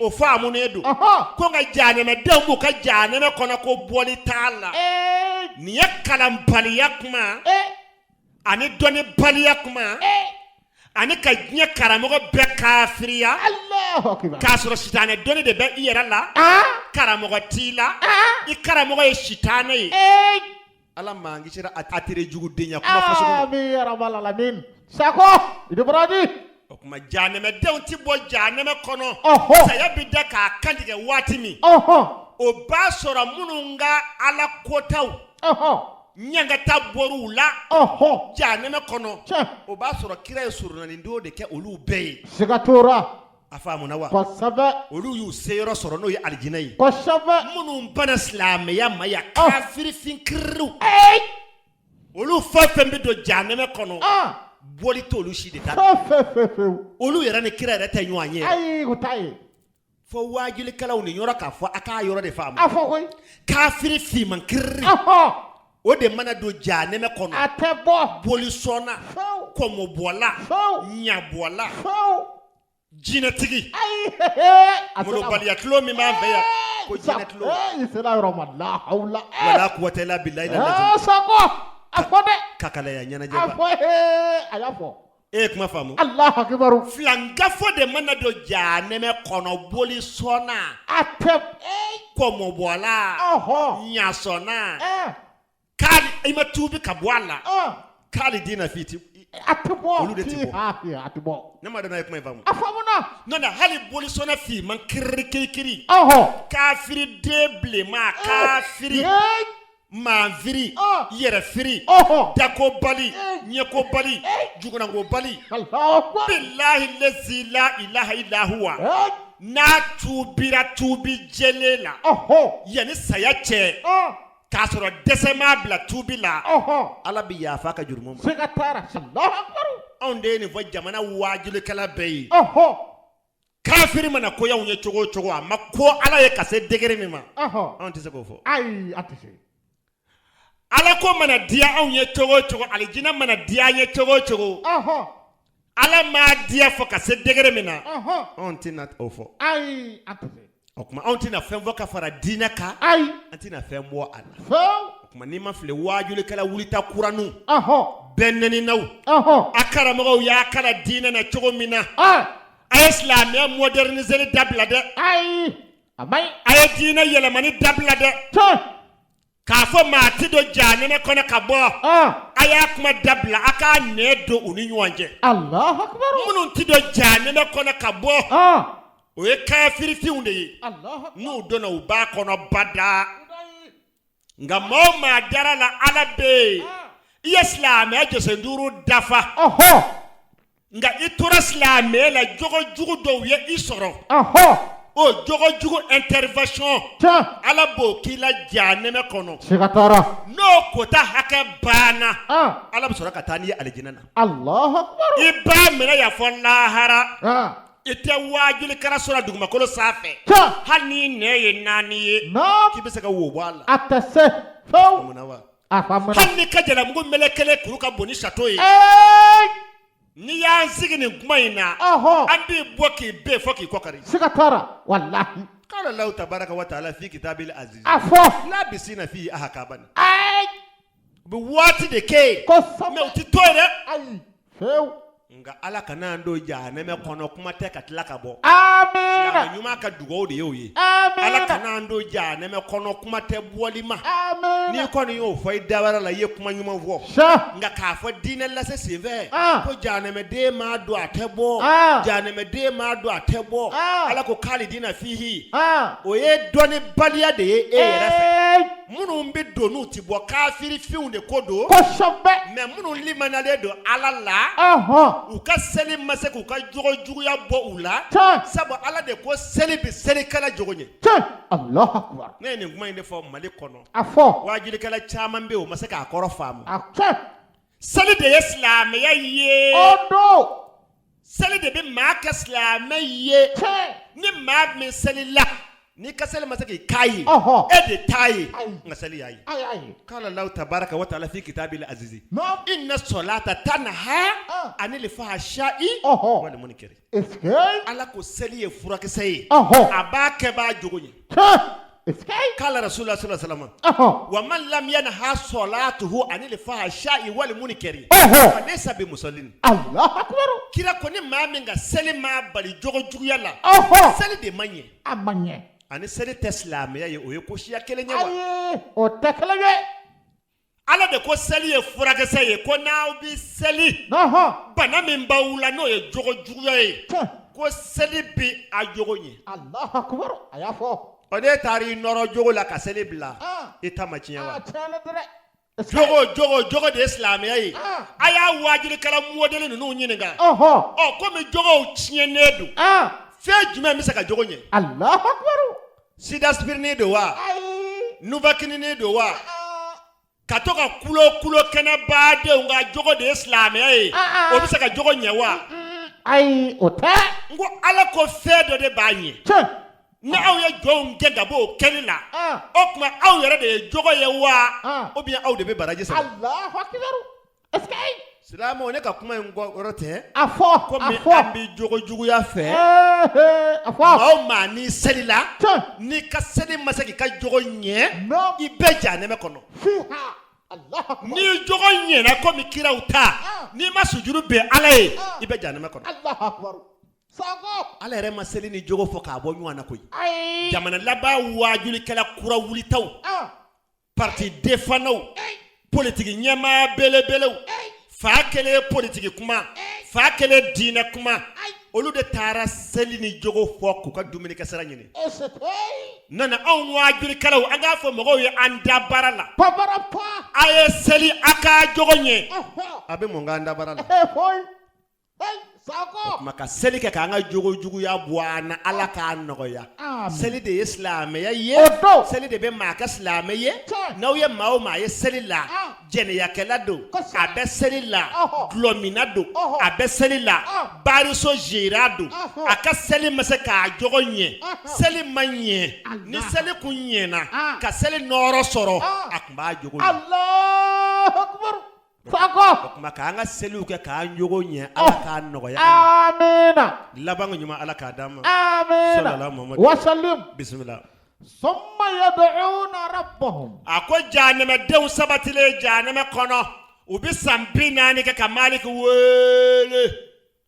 o faamunen don ko nka jahanɛmɛdenw b'u ka jahanɛmɛ kɔnɔ ko bɔli t'a la nin ye kalanbaliya kuma ani dɔnnibaliya kuma ani ka diɲɛ karamɔgɔ bɛɛ kafiriya k'a sɔrɔ sitanɛ dɔnni de bɛ i yɛrɛ la karamɔgɔ t'i la i karamɔgɔ ye sitanɛ ye ala maa ngi sera a tere jugu denya kuma faso amin ya rabbal alamin Sago idibradi o kuma jahanɛmɛdenw ti bɔ jahanɛmɛ kɔnɔ saya bi da k'a kantigɛ waati min o b'a sɔrɔ minnu ka ala kotaw ɲɛngata bɔr'u la jahanɛmɛ kɔnɔ o b'a sɔrɔ kira ye surunalidon de kɛ olu bɛɛ ye siga tora a faamuna wa kosɛbɛ olu y'u seyɔrɔ sɔrɔ n'o ye alijinɛ ye kosɛbɛ minnu bana silamɛya ma yan kafirifin kiriw olu fɛn fɛn bɛ don jahanɛmɛ kɔnɔ bɔli t'olu si de ta olu yɛrɛ ni kira yɛrɛ tɛ ɲɔgɔn ye ayi o t'a ye fo wajulikɛlaw ni yɔrɔ k'a fɔ a k'a yɔrɔ de faamu a fɔ koyi kafiri fiman kiri o de mana don jahanɛmɛ kɔnɔ a tɛ bɔ boli sɔnna kɔmɔbɔla ɲabɔla jinɛtigi molobaliya tulo min b'an fɛ yan ko jinɛ tulo wala quwwata illa billahi Sago a fɔ dɛ kakalaya ɲɛnajɛ a fɔ a y'a fɔ e ye kuma faamu Allahu akbar filangafo de mana don jahanɛmɛ kɔnɔ boli sɔnna a tɛ kɔmɔbɔla ɲasɔnna k'ali i ma tuubi ka bɔ a la k'ali diina fiti a tɛ bɔ olu de tɛ bɔ a tɛ bɔ ne ma dɔn n'a ye kuma in faamu a faamuna n'o tɛ hali boli sɔnna fiman kirikiri kafiri den bilenma kafiri manfiri yɛrɛfiri dakobali ɲɛkobali jugunangobali billahi lazi la ilaha illa huwa n'a tuubira tuubi jɛlen la yanni saya cɛ k'a sɔrɔ dɛsɛ m'a bila tuubi la ala bɛ yafa ka jurumu ma anw de ye nin fɔ jamana wajulikɛla bɛɛ ye kafiri mana ko y'anw ye cogo o cogo a ma ko ala ye ka se degré min ma anw tɛ se k'o fɔ ayi a tɛ se ala ko mana diya anw ye cogo o cogo alijinɛ mana diya an ye cogo o cogo ala m'a diya fɔ ka se degré min na anw tɛna o fɔ ayi a tɛ se o kuma anw tɛna fɛn fɔ ka fara diinɛ kan ayi an tɛna fɛn bɔ a la o kuma n'i ma fili wajulikɛla wulita kuranu bɛɛ nɛninaw a karamɔgɔw y'a kala diinɛ na cogo min na a ye silamɛya moderniseli dabila dɛ ayi a maɲi a ye diinɛ yɛlɛmani dabila dɛ k'a fɔ maa ti don jahanɛmɛ kɔnɔ ka bɔ a y'a kuma dabila a k'a nɛ don u ni ɲɔgɔn cɛ Allahu akbar minnu ti don jahanɛmɛ kɔnɔ ka bɔ o ye kafirifinw de ye n'u donna u b'a kɔnɔ bada nka maa o maa dara la ala bɛ yen i ye silamɛya jɔsen 5 dafa nga itora silamɛ la jogo jugu dɔw ye I sɔrɔ o jogo jugu intervention Ala b'o k'i la jahanɛmɛ kɔnɔ n'o kota hakɛ banna Ala bɛ sɔrɔ ka taa n'i ye alijinɛ na Allahu akbar I b'a minɛ ya fɔ lahara I tɛ waajuli kɛra sɔrɔ dugumakolo sanfɛ hali n'i nɛ ye 4 ye k'i bɛ se ka wo bɔ a la a tɛ se fewu hali ni ka jalamugu mɛlɛkɛlen kuru ka bon ni château ye n'i y'an sigi nin kuma in na an b'i bɔ k'i ben fɔ k'i kɔkari siga t'a wallahi قال الله تبارك وتعالى في كتاب العزيز لا بسين فيه أحكاما بواتي دكي ما وتطوره فيو nga Ala kana ndo jahanɛmɛ kɔnɔ kuma tɛ ka tila ka bɔ amina ɲuman ka dugawu de y'o ye amina Ala kana ndo jahanɛmɛ kɔnɔ kuma tɛ bɔli ma amina ni kɔni y'o fɔ I dabara la I ye kuma ɲuman fɔ nga k'a fɔ diinɛ lase senfɛ ko jahanɛmɛden m'a don a tɛ bɔ jahanɛmɛden m'a don a tɛ bɔ Ala ko khalidina fihi o ye dɔnnibaliya de ye e yɛrɛ fɛ minnu bɛ don n'u ti bɔ kafiri finw de ko don mais minnu limanalen don Ala la u ka seli ma se k'u ka jogo juguya bɔ u la sabu Ala de ko seli bɛ selikɛla jogo ɲɛ Allahu akbar ne ye nin kuma in de fɔ Mali kɔnɔ a fɔ waajilikɛla caman bɛ yen o ma se k'a kɔrɔ faamu seli de ye silamɛya ye seli de bɛ maa kɛ silamɛ ye ni maa min seli la ni ka seli ma se k'i k'a ye e de t'a ye nka seli y'a ye قال الله تبارك وتعالى في كتابه العزيز إن الصلاة تنهى عن الفحشاء والمنكر Ala ko seli ye furakisɛ ye a b'a kɛbaa jogo ɲɛ قال رسول الله صلى الله عليه وسلم ومن لم ينهى صلاته عن الفحشاء والمنكر فليس بمصل الله أكبر kira ko ni maa min ka seli ma bali jogo juguya la seli de man ɲɛ a man ɲɛ ani seli tɛ silamɛya ye o ye ko siya kelen ye wa o tɛ kelen ye Ala de ko seli ye furakisɛ ye ko n'aw bi seli bana min b'aw la n'o ye jogo juguya ye ko seli bi a jogo ɲɛ Allahu akbar a y'a fɔ o de taara I nɔrɔ jogo la ka seli bila I ta ma tiɲɛ wa jogo de ye silamɛya ye a y'a waajilikɛla modèle ninnu ɲininka komi jogow tiɲɛnen don fɛn jumɛn bɛ se ka jogo ɲɛ Allahu akbar sida spirinin don wa nuvakininin don wa ka to ka kulo kɛnɛ baadenw ka jogo de ye silamɛya ye o bɛ se ka jogo ɲɛ wa ayi o tɛ n ko Ala ko fɛn dɔ de b'a ɲɛ ni aw ye jɔnw gɛn ka bɔ o kɛli la o tuma aw yɛrɛ de ye jogo ye wa ou bien aw de bɛ baraji sɛbɛn Allahu akbar est-ce que silamɛw ne ka kuma in yɔrɔ tɛ a fɔ komi an bɛ jogo juguya fɛ a fɔ maa o maa n'i seli la n'i ka seli ma se k'i ka jogo ɲɛ I bɛ jahanɛmɛ kɔnɔ n'i jogo ɲɛna komi kiraw ta n'i ma sujuru bɛn Ala ye I bɛ jahanɛmɛ kɔnɔ Ala yɛrɛ ma seli ni jogo fɔ k'a bɔ ɲɔgɔn na koyi jamana laban waajulikɛla kura wulitaw parti défendants politique ɲɛmaa belebelew fa kɛlen politique kuma fa kɛlen diinɛ kuma olu de taara seli ni jogo fɔ k'u ka dumuni kɛ sira ɲini nana anw waajulikɛlaw an k'a fɔ mɔgɔw ye an da baara la a ye seli a ka jogo ɲɛ a bɛ mun k'an da baara la maka seli kɛ k'an ka jogo juguya bɔ an na Ala k'a nɔgɔya seli de ye silamɛya ye seli de bɛ maa kɛ silamɛ ye n'aw ye maa o maa ye seli la jɛnɛyakɛla don a bɛ seli la gulɔmina don a bɛ seli la baariso zera don a ka seli ma se k'a jogo ɲɛ seli ma ɲɛ ni seli kun ɲɛna ka seli nɔɔrɔ sɔrɔ a tun b'a jogo ɲɛ Allahu akbar Sako. O kuma k'an ka seliw kɛ k'an jogo ɲɛ Ala k'a nɔgɔya amina laban ko ɲuman Ala k'a d'an ma amina wa sallim bisimila summa yad'una rabbahum a ko jahanɛmɛdenw sabatilen jahanɛmɛ kɔnɔ u bɛ san 40 kɛ ka Maliki wele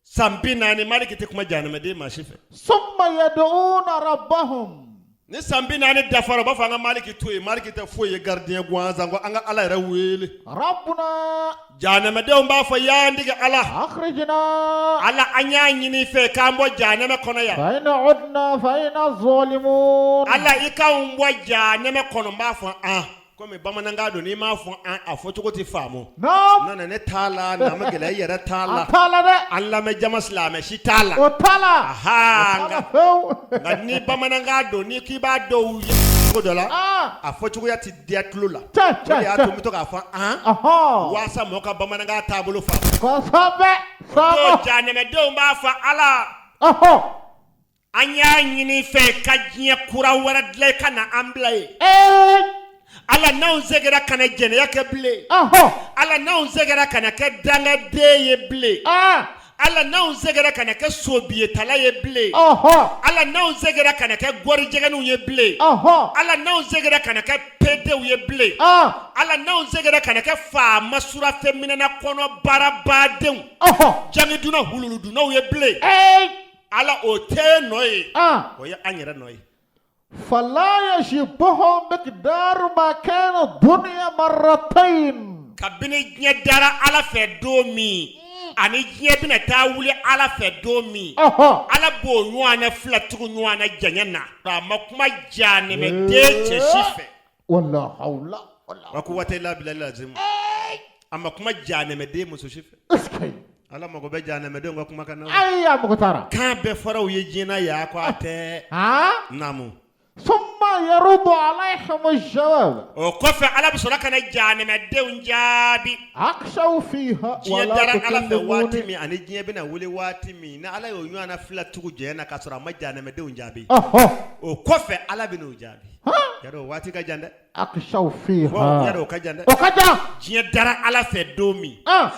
san 40 Maliki tɛ kuma jahanɛmɛden maa si fɛ summa yad'una rabbahum ni san 40 dafara u b'a fɔ an ka Maliki to yen Maliki tɛ foyi ye gardien gansan ko an ka Ala yɛrɛ wele rabbuna jahanɛmɛdenw b'a fɔ y'an digi Ala akhrijna Ala an y'a ɲini i fɛ k'an bɔ jahanɛmɛ kɔnɔ yan fa in udna fa in zalimun Ala i k'anw bɔ jahanɛmɛ kɔnɔ n b'a fɔ an comme bamananga do ni ma fo a fo cogo ti famo Naam. nana ne tala na magela yere tala Tala de. alla me jama slame shi tala O tala. aha Few. nga ni bamananga do ni ki ba do ko dola a fo cogo ya ti dia klula Cha. ya to mi to ka fa Aha. wasa mo ka bamananga tabulu fa Ko sabe. to jane me do ba fa ala Aha. anya nyini fe ka jie kura wara dle kana amblay ala naw zegera kana jene yake ble Aha. ala naw zegera kana ke danga de ye ble ala naw zegera kana ke sobiye tala ye ble Aha. ala naw zegera kana ke gori jeganu ye ble Aha. ala naw zegera kana ke pede ye ble ala naw zegera kana ke fa masura femina na kono barabaden Aha. jangi duna hululu duna ye ble ala o te noy o ya anyere noy فلا يشبه مقدار ما كان الدنيا مرتين kabini ɲɛ dara ala fɛ don min ani ɲɛ bɛna taa wuli ala fɛ don min ala b'o ɲɔgɔnna fila tugu ɲɔgɔnna janya na a ma kuma janɛmɛ den cɛ si fɛ ولا حول ولا wa ko waati la bila lazim a ma kuma janɛmɛ den muso si fɛ اسكي ala mago bɛ janɛmɛ denw ka kuma kan na اي يا مختار kan bɛɛ fɔraw ye diɲɛ ya ko a tɛ ها namu ثم يرد عليهم الجواب o kɔfɛ ala bɛ sɔrɔ ka na janɛmɛ denw jaabi اخشوا فيها diɲɛ ولا dara ala fɛ waati تكلموني min ani diɲɛ bɛna wuli waati min ni ala y'o ɲɔgɔnna fila tugu jɛn na k'a sɔrɔ a ma janɛmɛdenw jaabi o kɔfɛ ala bɛ n'o jaabi yarɔ o waati ka jan dɛ اخشوا yarɔ فيها o ka jan dɛ وكذا diɲɛ dara ala fɛ don min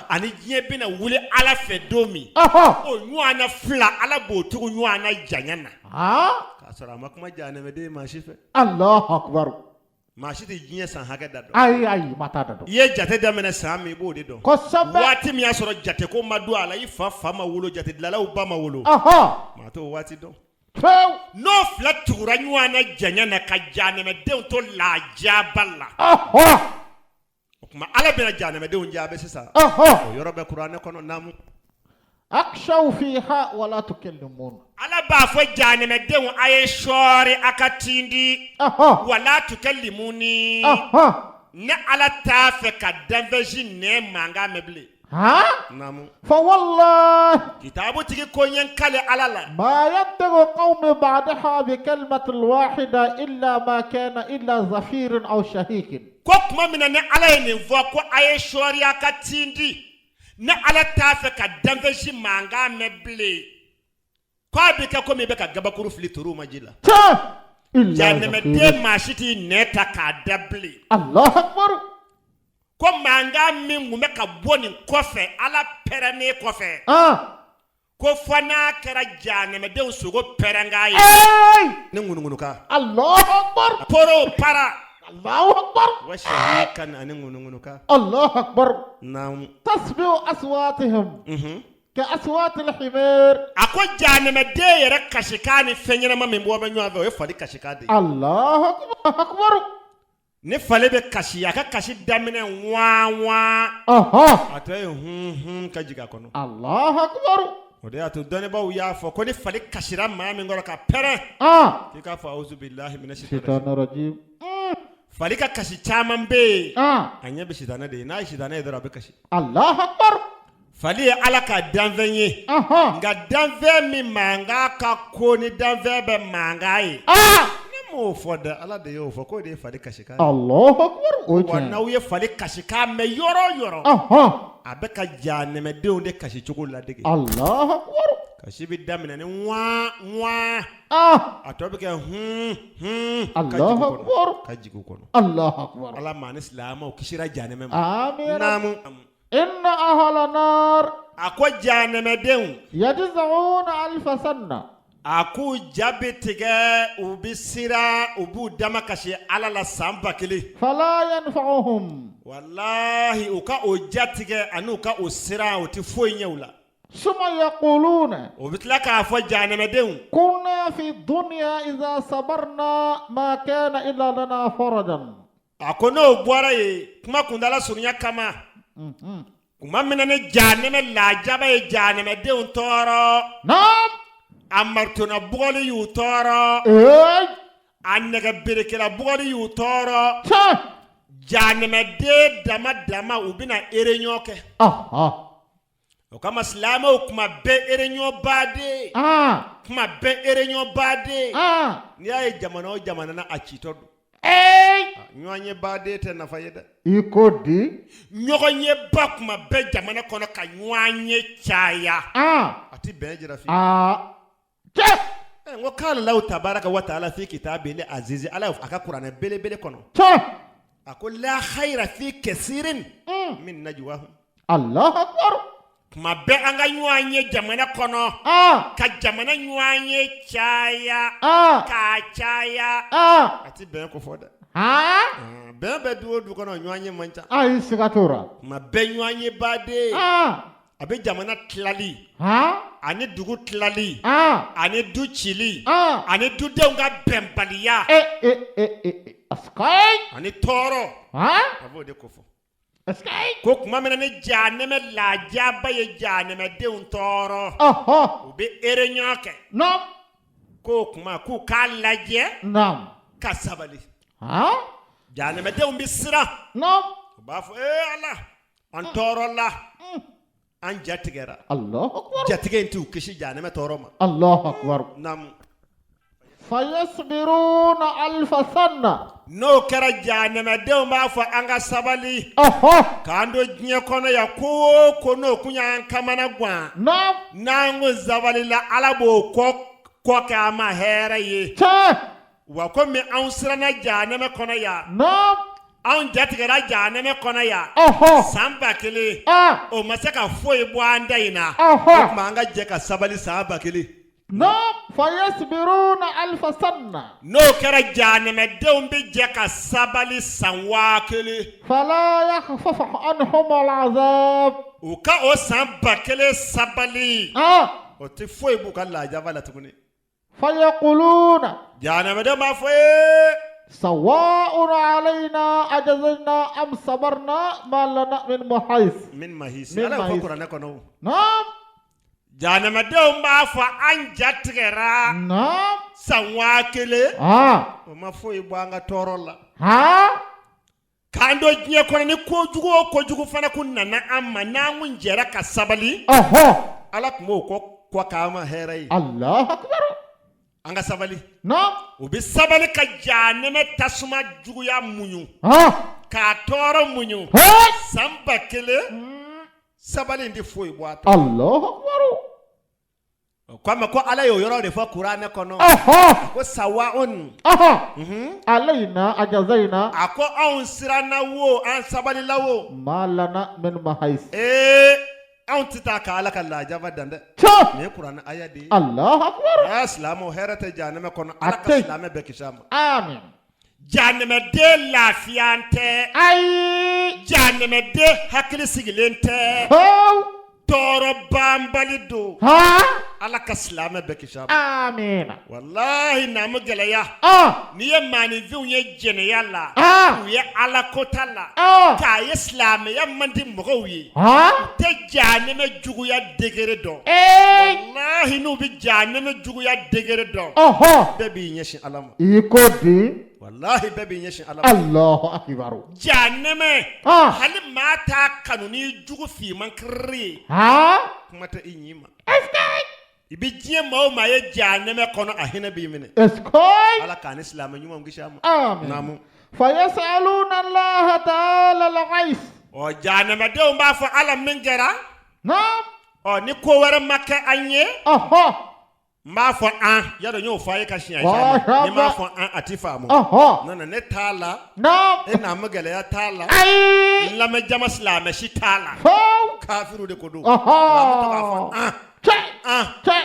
ani diɲɛ bɛna wuli ala fɛ don min o ɲɔgɔnna fila ala b'o tugu ɲɔgɔnna janya na k'a sɔrɔ a ma kuma janɛmɛden maa si fɛ الله اكبر maa si tɛ diɲɛ san hakɛ da dɔn اي ما تدري i ye jate daminɛ san min i b'o de dɔn كسب waati min y'a sɔrɔ jate ko ma don a la i fa ma wolo jate dilanlaw ba ma wolo maa t'o waati dɔn n'o fila tugura ɲɔgɔn na janya na ka janɛmɛdenw to lajaba la o tuma ala bɛna janɛmɛdenw jaabi sisan o yɔrɔ bɛ kuranɛ kɔnɔ naamu اخشوا فيها ولا تكلمون ala b'a fɔ janɛmɛdenw a ye sɔɔri a ka tindi wala tukalimuni ne ala t'a fɛ ka danfɛnsi nɛ mankan mɛn bilen naamu فوالله kitaabu tigi ko n ye n kale ala la ما ينطق قوم بعدها بكلمة الواحدة إلا ما كان إلا زفير أو شهيق ko kuma min na ni ala ye nin fɔ ko a ye sɔɔri a ka tindi ne ala t'a fɛ ka danfɛnsi mankan mɛn bilen ko a bɛ kɛ komi i bɛ ka gabakuru fili turu ma ji la إلا janɛmɛden maa si t'i nɛ ta k'a da bilen الله أكبر ko mankan min tun bɛ ka bɔ nin kɔfɛ ala pɛrɛnnen kɔfɛ ko fɔ n'a kɛra janɛmɛdenw sogo pɛrɛnkan ye ni ŋunuŋunuka الله أكبر poro para الله أكبر wa shahikan ani ŋunuŋunuka الله أكبر naam تسبح أصواتهم كأصوات الحمير a ko janɛmɛden yɛrɛ kasikan ni fɛn ɲɛnama min bɔ bɛ ɲɔgɔn fɛ o ye fali kasikan de ye الله أكبر ni fale bɛ kasi a ka kasi daminɛ waa a tɔ ye hun ka jigin a kɔnɔ الله أكبر o de y'a to dɔnnibaaw y'a fɔ ko ni fali kasira maa min kɔrɔ ka pɛrɛn k'i k'a fɔ awuzu bilahi mina الشيطان الرجيم fali ka kasi caman bɛ yen آه a ɲɛ bɛ sitanɛ de ye n'a ye sitanɛ ye dɔrɔn a bɛ kasi الله أكبر fali ye ala ka danfɛn ye nka danfɛn min mankan ka ko ni danfɛn bɛ mankan ye ne m'o fɔ dɛ ala de y'o fɔ k'o de ye fali kasikan ye الله أكبر wa n'aw ye fali kasikan mɛn yɔrɔ o yɔrɔ a bɛ ka janɛmɛdenw de kasi cogo ladege الله أكبر kasi bɛ daminɛ ni waa a tɔ bɛ kɛ الله أكبر ka jigin u kɔnɔ الله أكبر ala maa ni silamɛw kisira janɛmɛ ma آمين naamu إن أهل النار a ko janɛmɛdenw يجزعون 1000 سنة a k'u ja bɛ tigɛ u bɛ siran u b'u dama kasi ala la san 1000 فلا ينفعهم walahi u ka o ja tigɛ ani u ka o siran o tɛ foyi ɲɛ u la ثم يقولون o bɛ tila k'a fɔ janɛmɛdenw كنا في الدنيا إذا صبرنا ما كان إلا لنا فرجا a ko n'o bɔra yen kuma kuntala surunya kama kuma min na ni janɛmɛ lajaba ye janɛmɛdenw tɔɔrɔ نعم a maritona bugɔli y'u tɔɔrɔ إيه a nɛgɛ berekela bugɔli y'u tɔɔrɔ Janamade dama u bina ereɲɔ kɛ. O kama silamɛw kuma bɛɛ ereɲɔ baden. Kuma bɛɛ ereɲɔ baden. N'i y'a ye jamana o jamana na a citɔ don. Ɲɔgɔn ye baden tɛ nafa ye dɛ. I ko di? Ɲɔgɔn ye ba kuma bɛɛ jamana kɔnɔ ka ɲɔgɔn ye caya. A ti bɛn jira fi. N ko k'ale Alahu tabaraka wa taala fi kitabil aziz Ala a ka kuranɛ belebele kɔnɔ. A ko la khayra fi kasirin min najwahum. Allahu akbar. Kuma bɛɛ an ka ɲɔgɔn ye jamana kɔnɔ. Ka jamana ɲɔgɔn ye caya. Ka caya. A ti bɛn ko fɔ dɛ. Bɛn bɛ du o du kɔnɔ ɲɔgɔn ye man ca. Ayi siga t'o la. Kuma bɛɛ ɲɔgɔn ye baden. A bɛ jamana tilali. Ani dugu tilali. Ani du cili. Ani dudenw ka bɛnbaliya. Ani tɔɔrɔ. A b'o de ko fɔ. Ko kuma min na ni jahanɛmɛ lajaba ye jahanɛmɛdenw tɔɔrɔ. U bɛ ereɲɔgɔn kɛ. K'o kuma k'u k'a lajɛ. Ka sabali. Jahanɛmɛdenw bɛ siran. U b'a fɔ Ala an tɔɔrɔ la. An jatigɛra. Jatigɛ in t'u kisi jahanɛmɛ tɔɔrɔ ma. Allahu akbar. Fayasbiruna alfa sanna. N'o kɛra jahanɛmɛdenw b'a fɔ an ka sabali. K'an don diɲɛ kɔnɔ yan ko o ko n'o kun y'an kamana gan. N'an ko sabalila Ala b'o kɔ kɛ an ma hɛrɛ ye. Wa komi anw siranna jahanɛmɛ kɔnɔ yan. Anw jatigɛra jahanɛmɛ kɔnɔ yan. San 1000. O ma se ka foyi bɔ an da in na. O tuma an ka jɛ ka sabali san 1000. Fayasbiruna alfa sanna. N'o kɛra jahanɛmɛdenw bɛ jɛ ka sabali san 1000. Fala yakhfafu anhum al'azab. U ka o san 1000 sabali. O tɛ foyi b'u ka lajaba la tuguni. Fayaquluna. Jahanɛmɛdenw b'a fɔ sawa'un alayna ajazna am sabarna ma lana min mahis. Min mahis. Ala y'o fɔ kuranɛ kɔnɔ. Jahanɛmɛdenw b'a fɔ an jatigɛra san 1000. O ma foyi bɔ an ka tɔɔrɔ la. K'an don diɲɛ kɔnɔ ni kojugu o kojugu fana kun nana an ma n'an kun jɛra ka sabali. Ala tun b'o kɔ k'an ma hɛrɛ ye. Allahu akbar. An ka sabali. U bɛ sabali ka jahanɛmɛ tasuma juguya muɲu. K'a tɔɔrɔ muɲu. San 1000. Sabali in tɛ foyi bɔ a tɔ. Allahu akbar. Kama ko Ala y'o yɔrɔ de fɔ kuranɛ kɔnɔ. Ko sawa'un. Alayna ajazayna. A ko anw siranna wo an sabalila wo. Ma lana min mahis. Anw tɛ taa ka Ala ka lajaba dan dɛ. Nin ye kuranɛ aya de ye. Allahu akbar. Silamɛw hɛrɛ tɛ jahanɛmɛ kɔnɔ. Ala ka silamɛ bɛɛ kisi a ma. Amin. Jahanɛmɛden lafiya tɛ. Ayi. Jahanɛmɛden hakili sigilen tɛ. Tɔɔrɔ banbali don. Ala ka silamɛ bɛɛ kisi a ma. Amin. Wallahi naamu gɛlɛya. N'i ye maaninfinw ye jɛnɛya la. U ye Ala kota la. K'a ye silamɛya man di mɔgɔw ye. U tɛ jahanɛmɛ juguya degré dɔn. Wallahi n'u bɛ jahanɛmɛ juguya degré dɔn. Bɛɛ b'i ɲɛsin Ala ma. I ko di? Wallahi bɛɛ b'i ɲɛsin Ala ma. Allahu akbar. Jahanɛmɛ. Hali maa t'a kanu ni jugu fiman kiriri ye. Kuma tɛ i ɲi ma. I bɛ diɲɛ maa o maa ye jahanɛmɛ kɔnɔ a hinɛ b'i minɛ. Ala k'an ni silamɛ ɲumanw kisi a ma. Amin. Fayasaluna Allah ta'ala al-ghais. Jahanɛmɛdenw b'a fɔ Ala min kɛra. Ni ko wɛrɛ ma kɛ an ye. N b'a fɔ an yadɔ n y'o fɔ a ye ka siɲɛ caman. N'i m'a fɔ an a ti faamu. Nɔnɔ ne t'a la. E naamu gɛlɛya t'a la. N lamɛn jama silamɛ si t'a la. Kafiru de ko don. An bɛ to k'a fɔ an.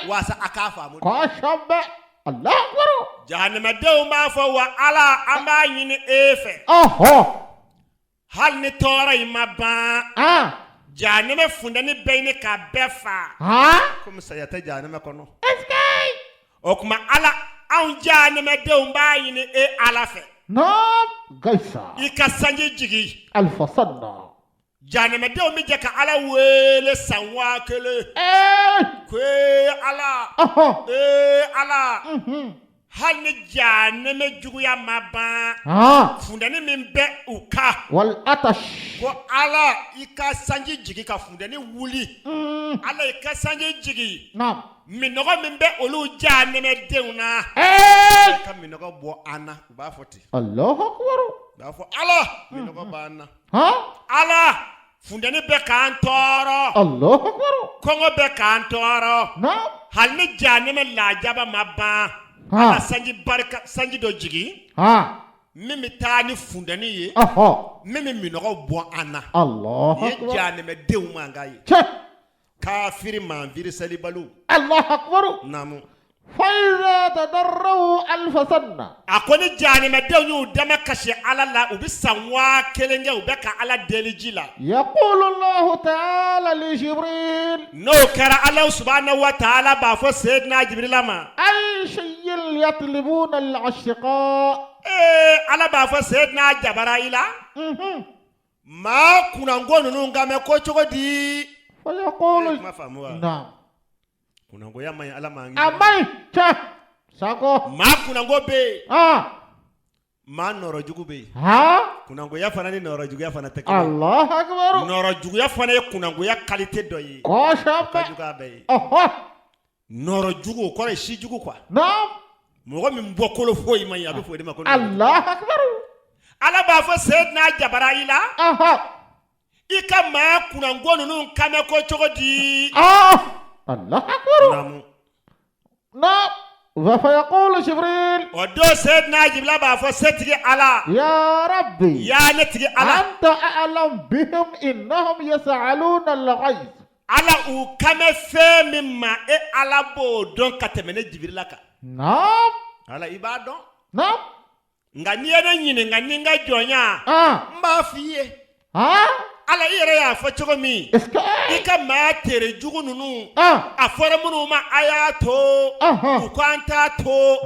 Waasa a k'a faamu. Allahu akbar. Jahanɛmɛdenw b'a fɔ wa Ala an b'a ɲini e fɛ. Hali ni tɔɔrɔ in ma ban. Jahanɛmɛ funtɛni bɛ ɲini k'a bɛɛ fa. Komi saya tɛ jahanɛmɛ kɔnɔ. O tuma Ala anw jahanɛmɛdenw b'a ɲini e Ala fɛ. I ka sanji jigi. Alfa sanna. Jahanɛmɛdenw bɛ jɛ ka Ala wele san 1000. Ko Ala. Ala. hal ni jahannama juguya ma ban fundani min bɛ u ka wal atash ko ala i ka sanji jigi ka fundani wuli ala i ka sanji jigi naam minɔgɔ min bɛ olu jahannama denw na ka minɔgɔ bɔ an na u b'a fɔ ten Allahu akbar u b'a fɔ ala minɔgɔ b'an na ala fundani bɛ k'an tɔɔrɔ Allahu akbar kɔngɔ bɛ k'an tɔɔrɔ naam hali ni jahannama lajaba ma ban ala sanji barika sanji dɔ jigi min bɛ taa ni fundani ye min bɛ minɔgɔ bɔ an na Allahu ye jahannama denw mankan ye kafiri manfiri salibalu Allahu akbar namu فإذا تضروا ألف سنة أكوني جاني مديو يو دم كشي على لا وبسموا كلنجا وبكا على دليجيلا يقول الله تعالى لجبريل نو كرا الله سبحانه وتعالى بافو سيدنا جبريل ما أي شيء يطلبون العشقاء على بافو سيدنا جبرائيل ما كنا نقول نونغا مكوتشو دي فيقول ما فهموا نعم kuna ngoya mai ala mangi amai cha sako ma kuna ngobe ma noro jugu be kuna ngoya fana ni noro jugu ya fana take Allah akbar noro jugu ya fana kuna ngoya qualité do yi ko shaba jugu be noro jugu ko re shi jugu kwa naam mo mi mbokolo foyi mai abi foyi ma ko Allah akbar ala ba fo sayyidina jabraila ika ma kuna ngonu nun kame ko chogodi الله أكبر نعم فيقول جبريل ودو سيدنا جبريل بافو ستري على يا ربي يا نتري على أنت أعلم بهم إنهم يسعلون الغيث على وكما في مما على بو دون كتمنه جبريل لك نعم على إبادة نعم ngani ene nyine ngani nga jonya mba fiye ala ire ya fo chogo mi ika ma tere jugu nunu afore munu ma ayato ukwanta to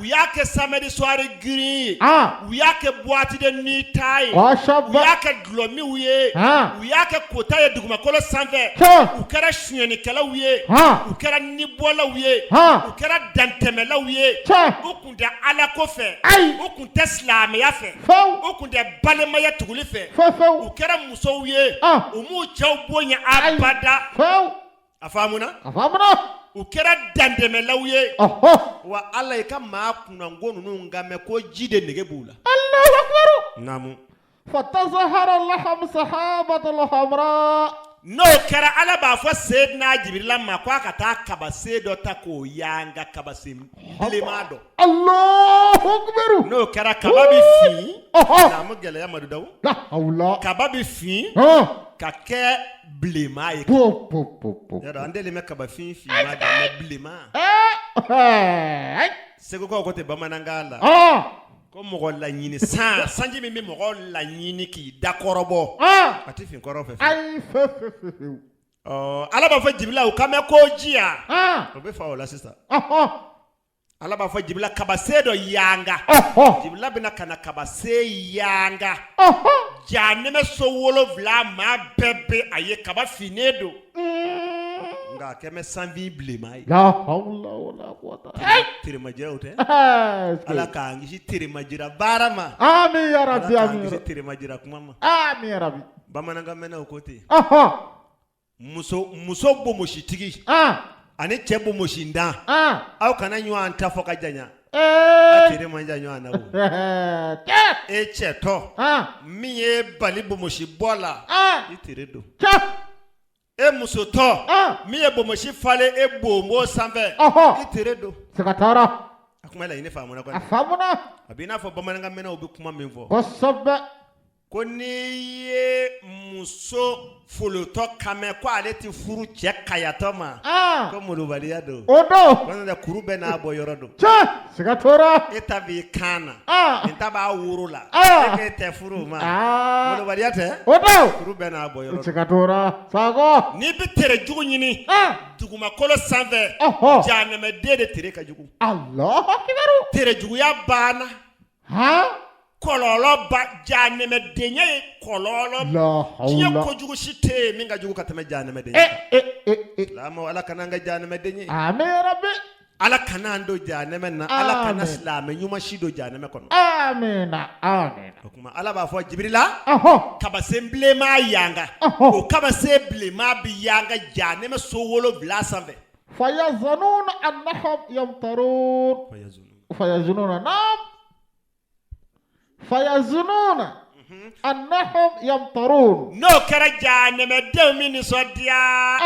uyake samedi soirée gris uyake boîte de nuit taille uyake glomi uye uyake kota ye duguma kolo sanfɛ ukara shunyani kala uye ukara nibola uye ukara dantemela uye ukunda ala ko fɛ ukunda silamɛya fɛ ukunda balimaya tuguli fɛ ukara muso uye umu chaw bonya abada afamuna ukera dandemela uye wa Allah ka ma kuna ngonu ngame ko jide nege bula Allahu akbar namu fatazahara lahum sahabatul hamra no kera ala ba fo sayyidina jibril ma ko akata kabase do tako yanga kabase bilemado Allahu akbar no kera kababi fi namu gele ya madu daw la hawla kababi fi ka ke blema ye ya andele me kabafi fi ma da blema sego ko te bamanangala ko mo la nyini sanji mi mo la nyini ki dakorobo ati fi koro fe ala ba fa jibla o kame ko jia o be fa wala sister ala ba fa jibla kabasedo yanga jibla bina kana kabase yanga janeme so wolo vla ma bebe aye kaba finedo nga keme sanvi blemai la hawla wala quwwata tire majira ute ala ka ngishi tire majira barama amin ya rabbi amin ngishi tire majira kumama amin ya rabbi bamananga mena ukote muso bomo shitigi ani chebo moshinda au kana nyo anta foka janya atire manja nyo anawo cheto miye bali bomo shibola itire do muso to miye bomo shifale bomo sanve itire do sekatara akumela ine famuna kwa afamuna abina fo bamananga mena obi kuma menvo kosaba koniye muso fuluto kame kwa aleti furu che kayatoma ko mulubaliya do odo kono da kurube na boyoro do cha sikatora etabi kana intaba wurula ke te furu ma mulubaliya te odo kurube na boyoro sikatora sago ni bitere jugu nyini duguma kolo sanve janeme dede tere ka jugu Allahu akbar tere jugu ya bana kololo ba janeme denye kololo la hawla ko jugu shite minga jugu katame janeme denye la ma wala kananga janeme denye amin rabbi ala kana ndo janeme na ala kana silame nyuma shido janeme kono amina amina kuma ala ba fo jibrila kaba semble ma yanga o kaba semble ma bi yanga janeme so wolo blasambe fayazunun annahum yamtarun fayazunun nam fayazunun annahum yamtarun no kara janeme de min so dia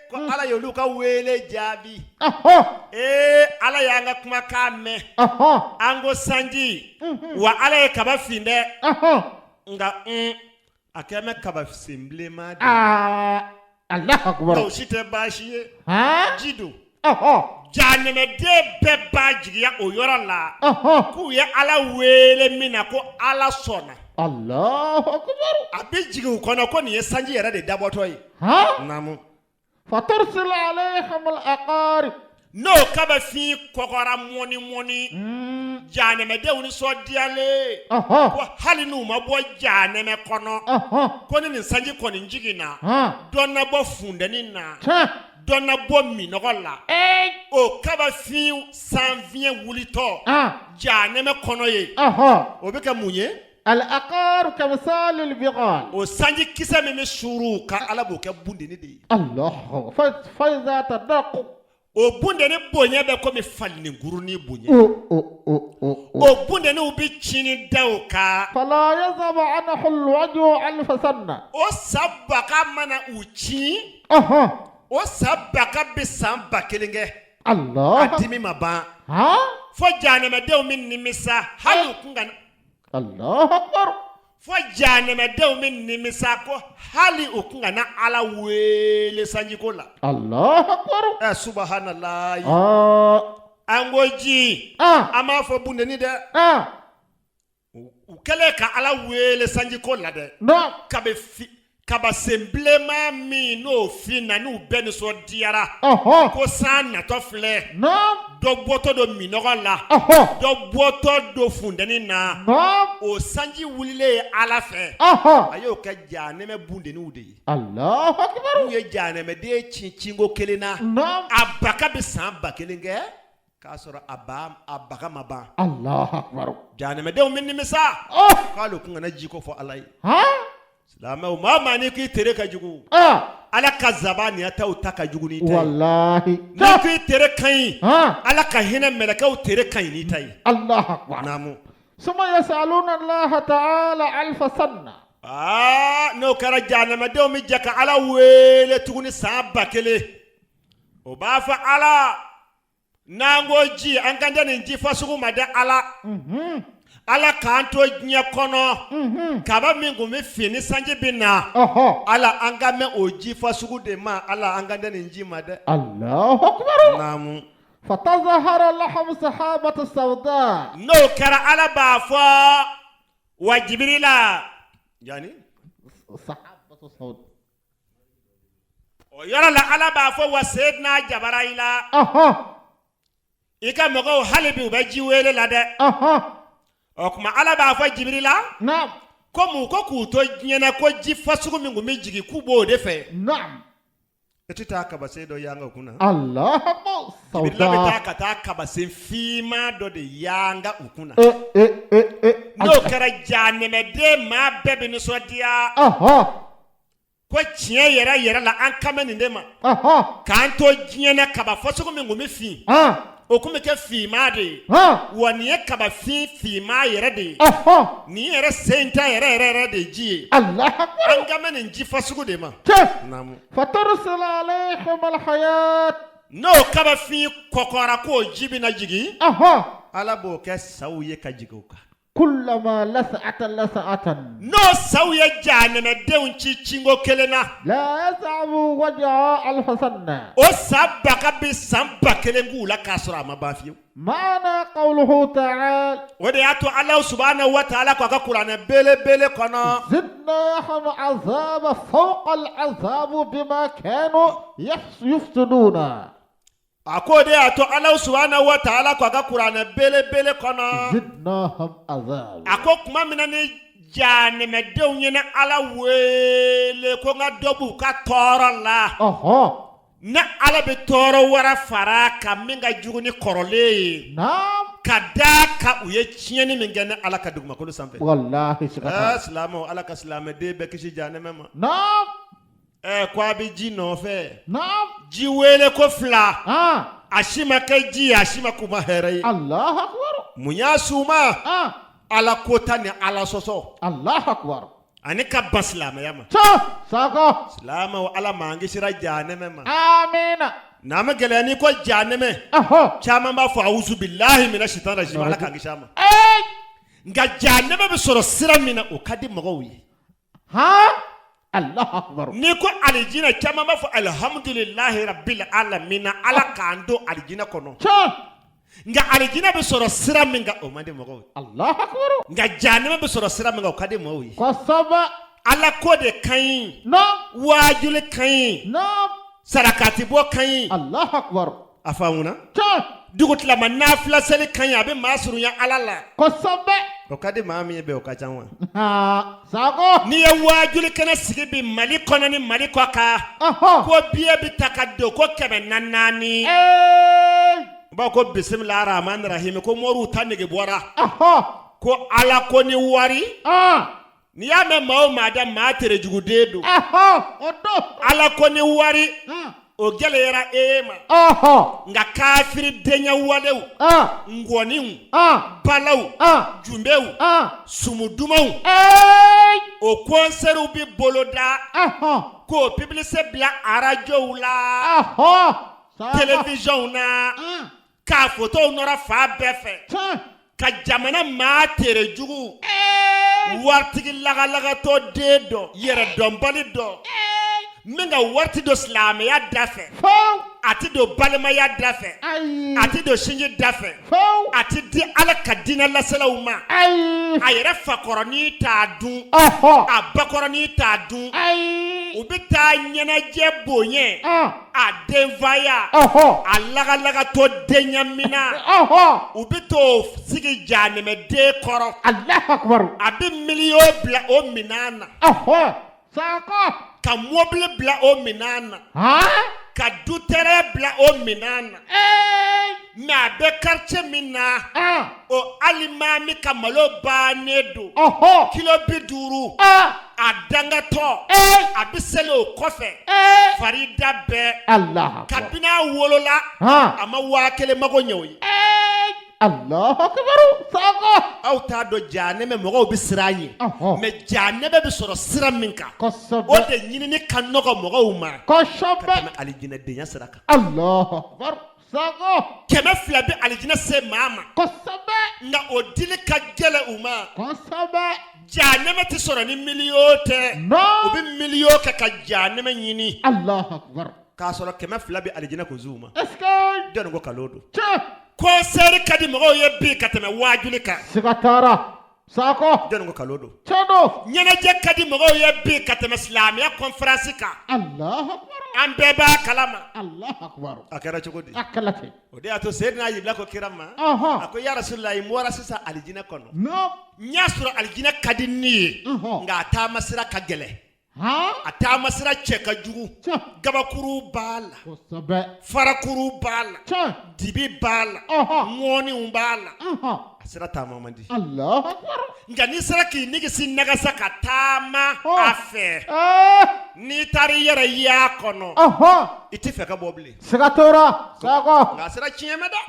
ko ala yolu ka wele jabi ala yanga kuma kame ango sanji wa ala e kaba finde nga akeme kaba simble ma Allah akbar no shite bashi jidu janeme de be bajiya o yorala ku ye ala wele mina ko ala sona Allah akbar abijigi kono ko ni sanji yere de daboto yi namu fatursil alayhim al-aqarib no kaba fi kokora moni janeme de woni so diale ko halinu mabo janeme kono ko ni sanji ko ni njigina donna bo funde ni na donna bo mi nogola o kaba fi sanvien wulito janeme kono ye o be ka munye al-aqar kamsal al-bighal o sanji kisa me shuru ka ala bo ke bunde ni de Allah fa iza tadaqu o bunde ni bonye be ko mi falni guruni bonye o bunde ni ubi chini dawka fala yazaba anhu al-wajhu alf sanna o sabaka mana uchi o sabaka be samba kelenge Allah adimi maba fo janeme de min nimisa halu kunga Allah akbar fo janeme de min nimisa ko hali ukunga na ala wele sanji ko la Allah akbar subhanallah angoji ama fo bunde ni de ukele ka ala wele sanji ko la de no kaba semblema mi no fina nu beni so diara ko san na to fle no do boto do mi no la do boto do fundeni na o sanji wulile ala fe ayo ka jane me bunde ni ude Allah akbar ye jane me de chinchingo kelena abaka be san bakelenge ka soro abaka maba Allah akbar jane me de o minni misa kalu kunga na jiko fo alai Lama mama ni ki tere ka jugu ala ka zabani ata utaka jugu ni tai wallahi ni ki tere kai ala ka hina melaka u tere kai ni tai Allah akbar namu suma yasaluna Allah ta'ala alf sanna no kara janama de mi jaka ala wele tuguni saba kele o ba fa ala nangoji an kanda ni ji fasugu mada ala ala kanto nya kono kaba mingu me fini sanje bina ala anga me oji fasugu de ma ala anga de nji made Allahu akbar namu fatazahara lahum sahabatu sawda no kara ala ba fa wa jibrila yani sahabatu sawda o yara la ala ba fa wa sayyidina jabaraila ika mogo halibi ubaji wele la de okuma ala ba fa jibrila naam ko mu ko ku to nyena ko ji fasugu mingu mi jigi kubo de fe naam etita ka ba se do yanga kuna Allah sawda jibrila be ta ka ba se fima do de yanga ukuna no kara jane me de ma bebe ni so dia ko tie yera la an kamani de ma kan to nyena ka ba fasugu mingu mi fi okume ke fima de woni e kaba fima yere de ni yere senta yere de ji Allah angama ne ji fasugu de ma namu fatarsil alayhim alhayat no kaba fi kokora ko jibi na jigi ala bo ke sauye ka jiguka kullama las'atan no sauye jane me de unchi chingo kelena la yasabu wajha alhasanna o sabaka bi samba kelengu la kasra mabafi mana qawluhu ta'ala wode ato Allah subhanahu wa ta'ala kwa ka Qur'an bele kono zidnahum azaba fawqa al'azab bima kanu yufsiduna akode ato Allah subhanahu wa ta'ala kwa ka Qur'an bele kono zidnahum azab akokuma minani jane me de nyina ala wele ko nga dobu ka toro la na ala be toro wara fara ka minga juguni korole Naam. kadaka uye chieni mingene ala ka dugma kolo sampe Wallahi sikata. Islamo ala ka islame de be kishi janeme ma Naam. kwa bi ji no fe Naam. ji wele ko fla ashima kai ji ashima kuma herai Allahu akbar. munya suma ala kota ni ala soso Allahu akbar. ani ka baslama yama Sako. islamo ala mangi sira janeme ma Amina. nama gelani ko janeme chama ba fa auzu billahi minash shaitanir rajim ala kangi shama nga janeme be soro sira mina o kadi mogowi Allahu akbar. ni ko alijina chama ba fa alhamdulillahi rabbil alamin ala kando alijina kono nga alijina be soro sira minga o mande mogowi Allahu akbar. nga janeme be soro sira minga o kadi mogowi Kosaba. ala ko de kan No. wajule kan No. sarakati bo kan Allahu akbar. afamuna dugutla manafla sele kan ya be masuru ya alala Kosaba. o kadi mami be o ka janwa Sako. ni ya wajuli kana sigi bi mali kono ni mali ko ka ko biye bi takaddo ko kebe nanani ba ko bismillahir rahmanir rahim ko moru tanige bora ko ala ko ni wari ni ya me mawo madam ma tere jugudedo Odo. ala ko ni wari o gelera ema nga kafiri denya walew ngoniw balaw jumbew sumudumaw o konseru bi boloda ko publicité bla arajo la télévision na ka photo nora fa befe ka jamana ma tere jugu wartigi laga to dedo yere dombali do minga warti do islam ya dafe ati do balma ya dafe ati do shinji dafe ati di ala kadina la salawma ayere fakoroni ta dun abakoroni ta dun ubita nyana je bonye a denvaya alaga to denyamina ubito sigi janeme de koro Allahu akbar. abi miliyo bla o minana Sako. ka mobile bla o minana ka dutere bla o minana me abe quartier mina o alimami ka malo banedo kilo biduru adanga to abisele o kofe farida be Allah. kabina wolola ama wakele mago nyoyi Allahu akbar. Sako. aw ta do janeme mogo bisiranye me janebe bi soro sira minka Kosaba. o de nyini ni kanogo mogo ma Kosaba. kama alijina denya siraka Allahu akbar. Sako. keme fila bi alijina se mama Kosaba. nga o dili ka gele uma Kosaba. janeme ti soro ni miliyote No. o bi miliyo ka janeme nyini Allahu akbar. ka soro keme fila bi alijina ko zuma Eskay. don go kalodo ko seri kadi mogo ye bi kateme wajuli ka Sigatara. Sako. don go kalodo Chado. nyene je kadi mogo ye bi kateme islamia conference ka Allahu akbar. an bɛɛ b'a kalama Allahu akbar. a kɛra cogo di Akalate. o de y'a to Seydina Jibirila ko kira ma a ko ya Rasulullahi n bɔra sisan alijinɛ kɔnɔ No. n y'a sɔrɔ alijinɛ ka di ni ye nka a taama sira ka gɛlɛn a taama sira cɛ ka jugu gabakuru b'a la Kosaba. farakuru b'a la dibi b'a la ŋɔniw b'a la a sira taama man di Allahu akbar. nka n'i sera k'i nigisi nagasa ka taama a fɛ n'i taara i yɛrɛ y'a kɔnɔ i tɛ fɛ ka bɔ bilen Sigatora. Sako. nka a sera tiɲɛ mɛ dɛ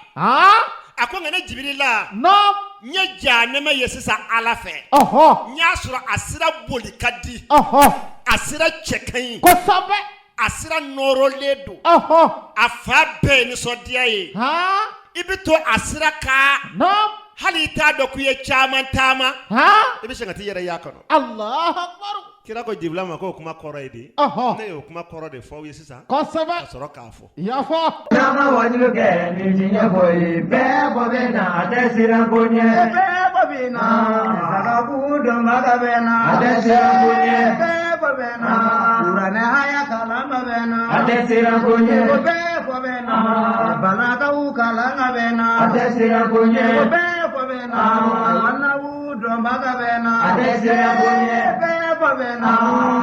a ko nka ne Jibirila No. n ye janɛmɛ ye sisan ala fɛ n y'a sɔrɔ a sira boli ka di a sira cɛ ka ɲi Kosaba. a sira nɔrɔlen don a fa bɛɛ ye nisɔndiya ye i bɛ to a sira kan No. hali i t'a dɔn k'i ye caman taama i bɛ sɛgɛn ka t'i yɛrɛ y'a kɔnɔ Allahu akbar. kira ko Jibirila ma k'o kuma kɔrɔ ye de ne y'o kuma kɔrɔ de fɔ aw ye sisan Kosaba. ka sɔrɔ k'a fɔ Yafo. Nama wajulu kɛ ni diɲɛ bɔ ye bɛɛ bɔ bɛ na a tɛ siran ko ɲɛ. Bɛɛ bɔ bɛ na. Sagabu dɔnbaga bɛ na. A tɛ siran ko ɲɛ. Bɛɛ bɔ bɛ na. Kuranɛ haya kalanba bɛ na. A tɛ siran ko ɲɛ. Bɛɛ bɔ bɛ na. Balakaw kalanka bɛ na. A tɛ siran ko ɲɛ. Bɛɛ bɔ bɛ na. Wanawu dɔnbaga bɛ na. A tɛ siran ko ɲɛ. Bɛɛ bɔ bena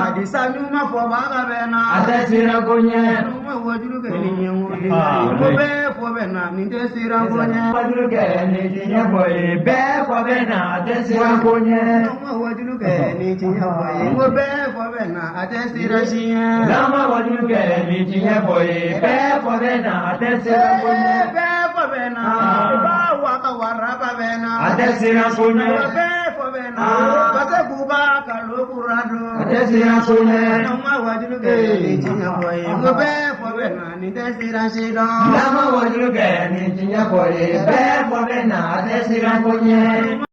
adisa nyuma fo baga bena adesira kunye nyuma wajulu ke ni nyudi ko be fo bena ni desira kunye wajulu ke ni tinya boy be fo bena adesira kunye nyuma wajulu ke ni tinya boy ko be fo bena adesira shiye nyuma wajulu ke ni tinya boy be fo bena adesira kunye be fo bena ba waka waraba bena adesira kunye be fo bena base buba kalokurado adesira kunye nyuma wajulu ke ni tinya boy ko be fo bena ni desira shido nyuma wajulu ke ni tinya boy be fo bena adesira kunye